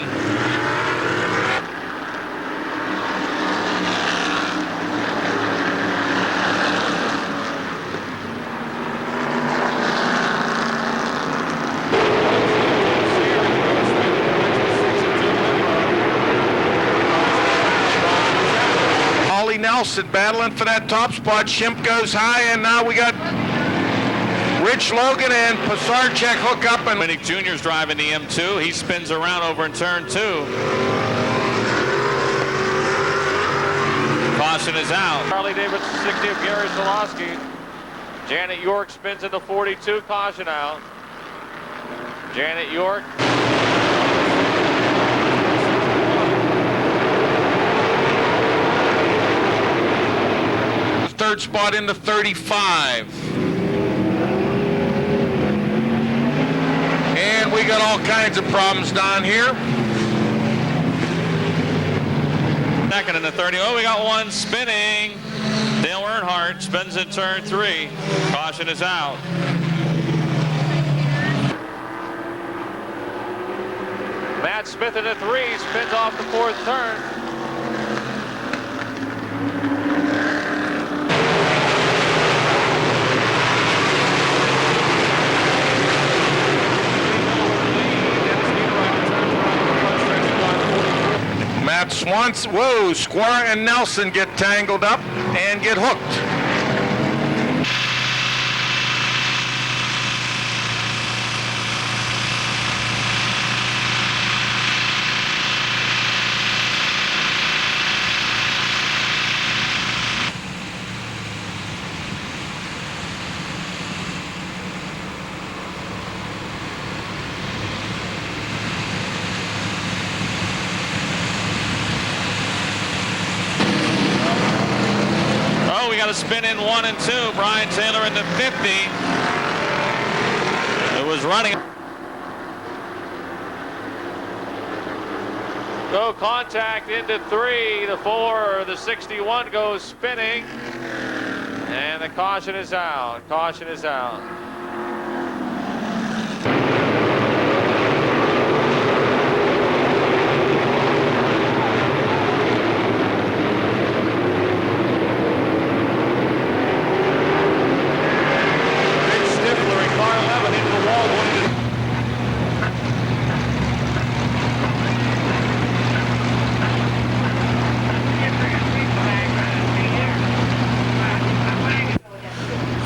Nelson battling for that top spot. Schemp goes high, and now we got Rich Logan and Pasarchek hook up. And Dominic Jr.'s driving the M2. He spins around over in turn 2. Caution is out. Harley Davidson 60 of Gary Zalowski. Janet York spins into 42. Caution out. Janet York. Third spot in the 35. And we got all kinds of problems down here. Second in the 30. Oh, we got one spinning. Dale Earnhardt spins in turn 3. Caution is out. Matt Smith in the 3, spins off the 4th turn. Matt Swan once, whoa, Squire and Nelson get tangled up and get hooked. We got a spin in 1 and 2. Brian Taylor in the 50. It was running. No contact into 3. The 4, the 61 goes spinning. And the caution is out. Caution is out.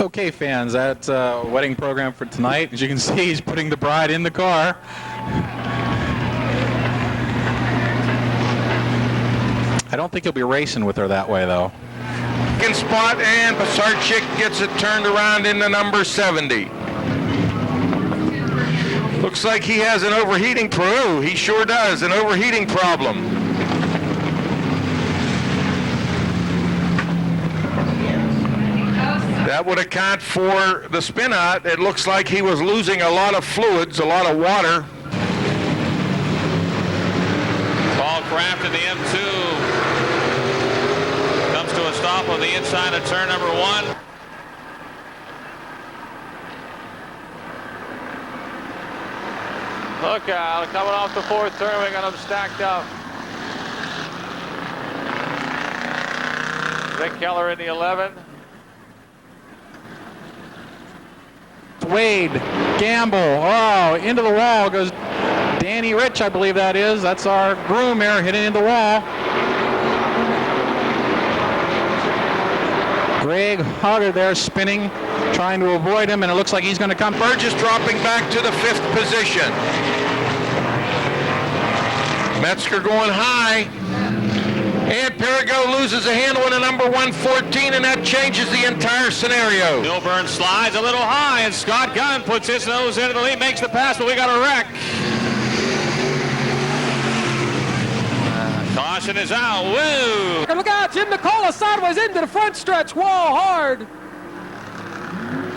Okay, fans, that's a wedding program for tonight. As you can see, he's putting the bride in the car. I don't think he'll be racing with her that way, though. Second spot, and Pasarchik gets it turned around into number 70. Looks like he has an overheating problem. He sure does, an overheating problem. That would account for the spin out. It looks like he was losing a lot of fluids, a lot of water. Paul Kraft in the M2 comes to a stop on the inside of turn number 1. Look out, coming off the 4th turn, we got them stacked up. Rick Keller in the 11. Wade, Gamble, oh, into the wall goes Danny Rich, I believe that is. That's our groom here, hitting into the wall. Greg Hogger there spinning, trying to avoid him, and it looks like he's going to come. Burgess dropping back to the 5th position. Metzger going high. And Perigo loses a handle in a number 114, and that changes the entire scenario. Milburn slides a little high, and Scott Gunn puts his nose into the lead, makes the pass, but we got a wreck. Caution is out. Woo! Look out, Jim Nicola sideways into the front stretch, wall hard.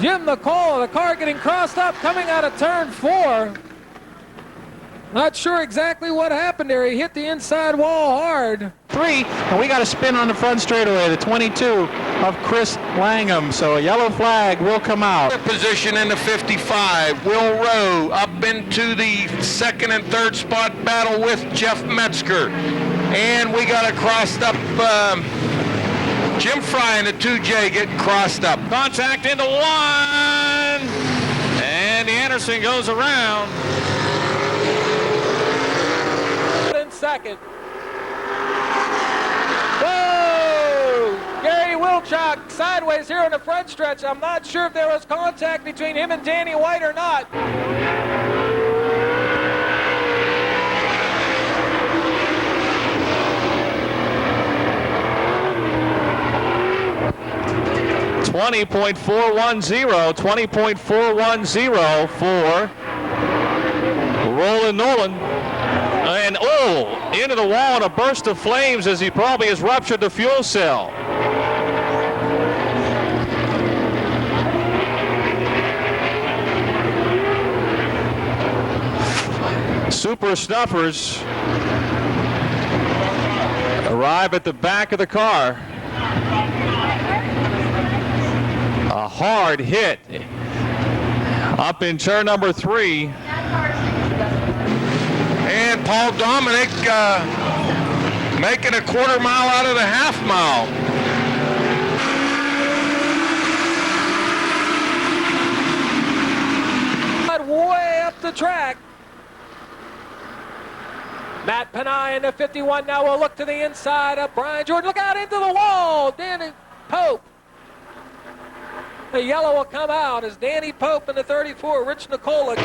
Jim Nicola, the car getting crossed up, coming out of turn 4. Not sure exactly what happened there. He hit the inside wall hard. 3, and we got a spin on the front straightaway, the 22 of Chris Langham. So a yellow flag will come out. Position in the 55. Will Rowe up into the 2nd and 3rd spot battle with Jeff Metzger. And we got a crossed up Jim Fry in the 2J getting crossed up. Contact into 1. And Anderson goes around. In 2nd. Whoa! Gary Wilczak sideways here in the front stretch. I'm not sure if there was contact between him and Danny White or not. $20.410 for Roland Nolan. And into the wall in a burst of flames as he probably has ruptured the fuel cell. Super Snuffers arrive at the back of the car. A hard hit up in turn number 3. And Paul Dominic making a quarter mile out of the half mile. Way up the track. Matt Panay in the 51 now will look to the inside of Brian Jordan. Look out into the wall. Danny Pope. The yellow will come out as Danny Pope in the 34, Rich Nicola.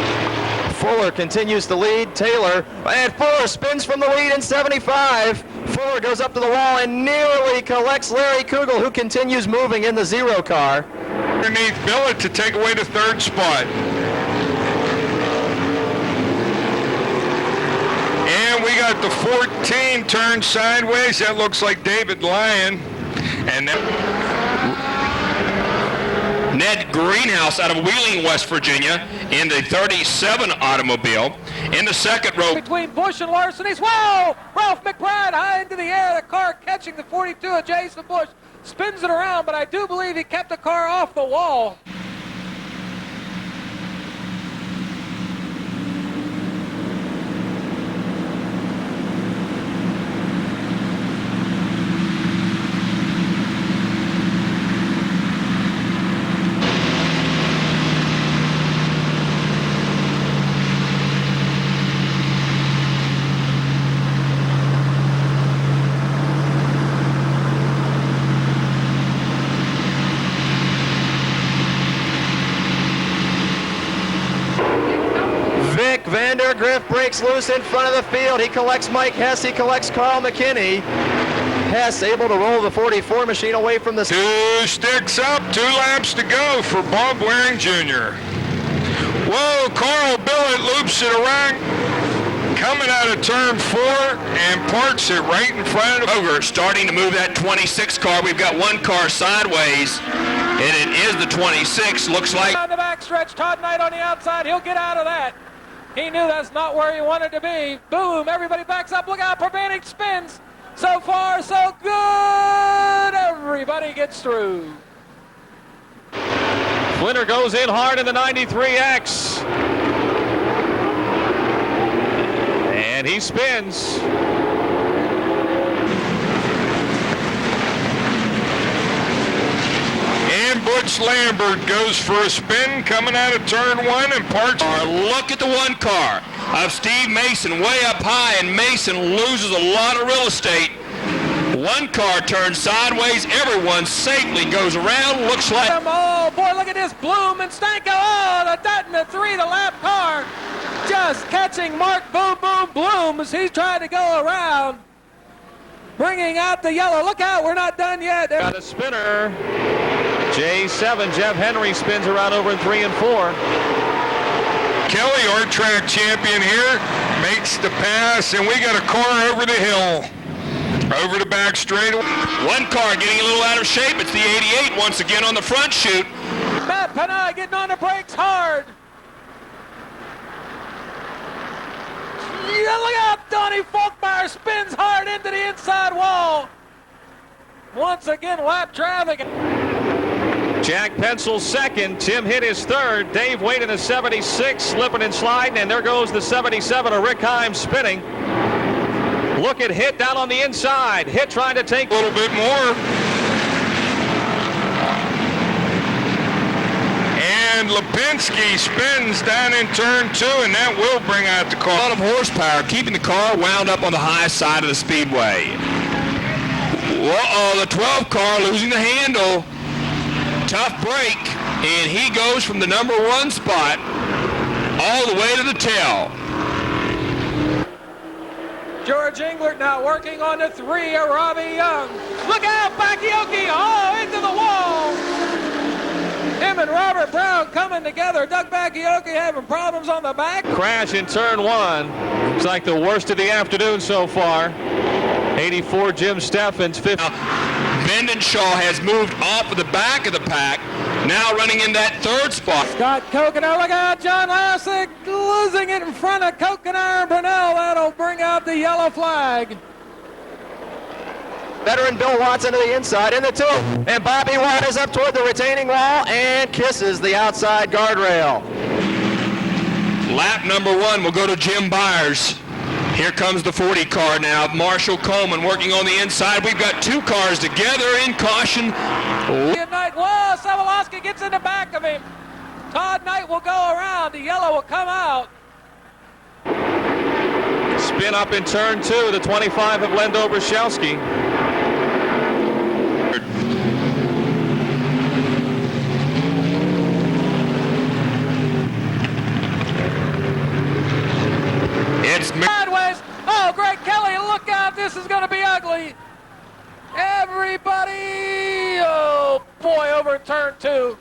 Fuller continues to lead. Taylor, and Fuller spins from the lead in 75. Fuller goes up to the wall and nearly collects Larry Kugel, who continues moving in the 0 car. Underneath Billett to take away the 3rd spot. And we got the 14 turned sideways. That looks like David Lyon. And Ned Greenhouse out of Wheeling, West Virginia, in the 37 automobile. In the 2nd row. Between Bush and Larson, he's, whoa! Ralph McBride high into the air, the car catching the 42 of Jason Bush. Spins it around, but I do believe he kept the car off the wall. Vandergriff breaks loose in front of the field. He collects Mike Hess. He collects Carl McKinney. Hess able to roll the 44 machine away from the... 2 sticks up, 2 laps to go for Bob Waring Jr. Whoa, Carl Billett loops it around, coming out of turn 4 and parks it right in front of... Over, starting to move that 26 car. We've got 1 car sideways, and it is the 26. Looks like... On the backstretch, Todd Knight on the outside. He'll get out of that. He knew that's not where he wanted to be. Boom, everybody backs up. Look out, Prevailing spins. So far, so good. Everybody gets through. Flinter goes in hard in the 93X. And he spins. And Butch Lambert goes for a spin coming out of turn 1 and parks. Look at the 1 car of Steve Mason way up high, and Mason loses a lot of real estate. 1 car turns sideways. Everyone safely goes around. Looks like... Oh, boy, look at this. Bloom and Stanko. Oh, the Dutton, the 3, the lap car. Just catching Mark Boom Boom Bloom as he's trying to go around. Bringing out the yellow. Look out, we're not done yet. Got a spinner. J7, Jeff Henry spins around over in 3 and 4. Kelly, our track champion here, makes the pass, and we got a car over the hill. Over the back straightaway. 1 car getting a little out of shape. It's the 88 once again on the front chute. Matt Panay getting on the brakes hard. Yeah, look out, Donnie Folkmeyer spins hard into the inside wall. Once again, lap traffic. Jack Pencil's 2nd. Tim Hitt is 3rd. Dave Wade in a 76, slipping and sliding. And there goes the 77 of Rick Himes spinning. Look at Hitt down on the inside. Hitt trying to take a little bit more. And Lipinski spins down in turn 2, and that will bring out the car. A lot of horsepower, keeping the car wound up on the high side of the speedway. Uh-oh, the 12 car losing the handle. Tough break, and he goes from the number 1 spot all the way to the tail. George Englert now working on the 3 of Robbie Young. Look out, Bakioki! Oh, into the wall! Him and Robert Brown coming together. Doug Bakioki having problems on the back. Crash in turn 1. Looks like the worst of the afternoon so far. 84 Jim Steffens, 50. Bendenshaw has moved off of the back of the pack, now running in that 3rd spot. Scott Kokenar, look out, John Lassick losing it in front of Kokenar and Brunel. That'll bring out the yellow flag. Veteran Bill Watson to the inside in the 2. And Bobby Watt is up toward the retaining wall and kisses the outside guardrail. Lap number 1 will go to Jim Byers. Here comes the 40 car now. Marshall Coleman working on the inside. We've got 2 cars together in caution. Knight, whoa, Savolowski gets in the back of him. Todd Knight will go around. The yellow will come out. spin up in turn 2, the 25 of Lendo Brzezelski. It's Sideways. Oh, Greg Kelly, look out. This is going to be ugly. Everybody. Oh, boy, over turn 2.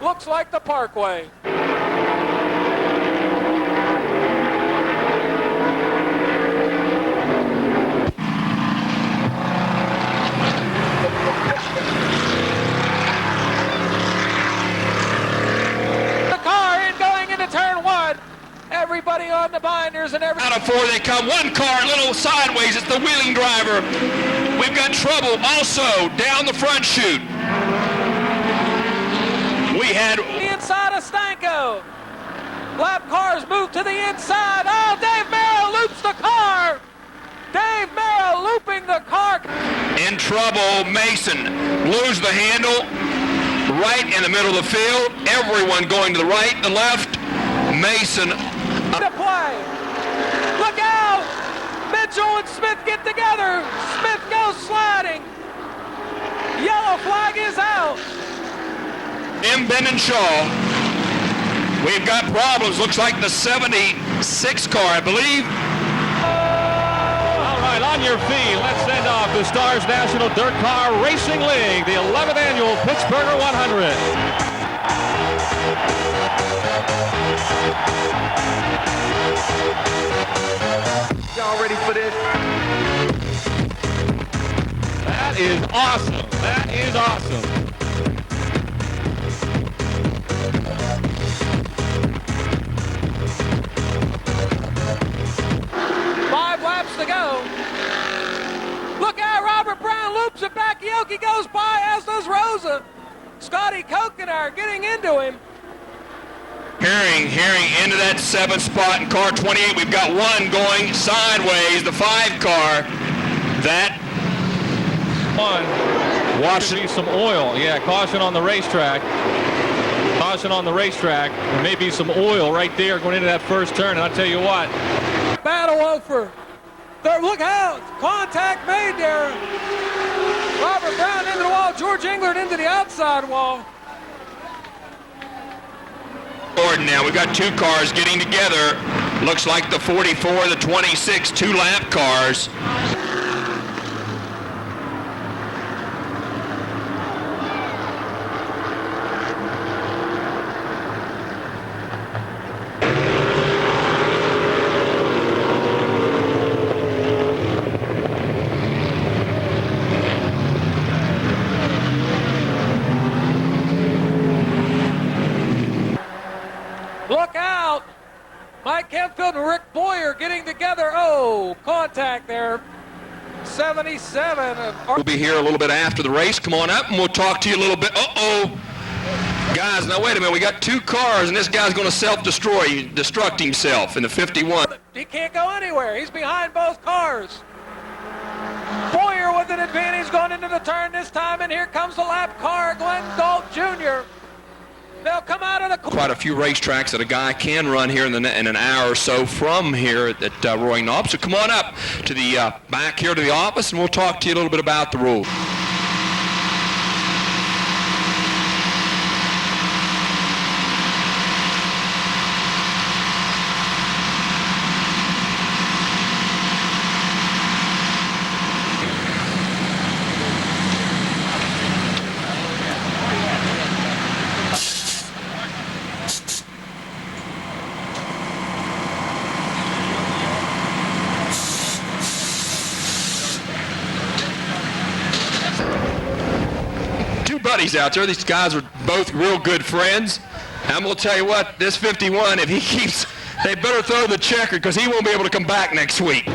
Looks like the Parkway. The car in going into turn 1. Everybody on the binders and every... Out of 4 they come. One car a little sideways. It's the wheeling driver. We've got trouble also down the front chute. We had... The inside of Stanko. Lap cars move to the inside. Oh, Dave Merrill loops the car. Dave Merrill looping the car. In trouble, Mason. Lose the handle. Right in the middle of the field. Everyone going to the right, the left. Mason. To play. Look out! Mitchell and Smith get together. Smith goes sliding. Yellow flag is out. M. Benenshaw. We've got problems. Looks like the 76 car, I believe. All right, on your feet, let's send off the Stars National Dirt Car Racing League, the 11th annual Pittsburgh 100. Y'all ready for this? That is awesome. That is awesome. Five laps to go. Look out, Robert Brown loops it back. Yoki goes by, as does Rosa. Scotty Kokenar getting into him. Herring into that 7th spot in car 28. We've got one going sideways, the 5 car. That one. Watch be some oil. Yeah, caution on the racetrack. Caution on the racetrack. There may be some oil right there going into that first turn, and I'll tell you what. Battle over. Look out! Contact made there. Robert Brown into the wall. George Englert into the outside wall. Now we've got 2 cars getting together. Looks like the 44, the 26, 2 lap cars. Look out! Mike Kempfield and Rick Boyer getting together. Oh, contact there. 77. We'll be here a little bit after the race. Come on up and we'll talk to you a little bit. Uh-oh. Guys, now wait a minute. We got 2 cars and this guy's going to destruct himself in the 51. He can't go anywhere. He's behind both cars. Boyer with an advantage going into the turn this time, and here comes the lap car, Glenn Galt Jr. They'll come out of the... Quite a few racetracks that a guy can run here in an hour or so from here at Roy Knob. So come on up to the back here to the office, and we'll talk to you a little bit about the rules. Buddies out there. These guys are both real good friends. I'm going to tell you what, this 51, if he keeps, they better throw the checker because he won't be able to come back next week.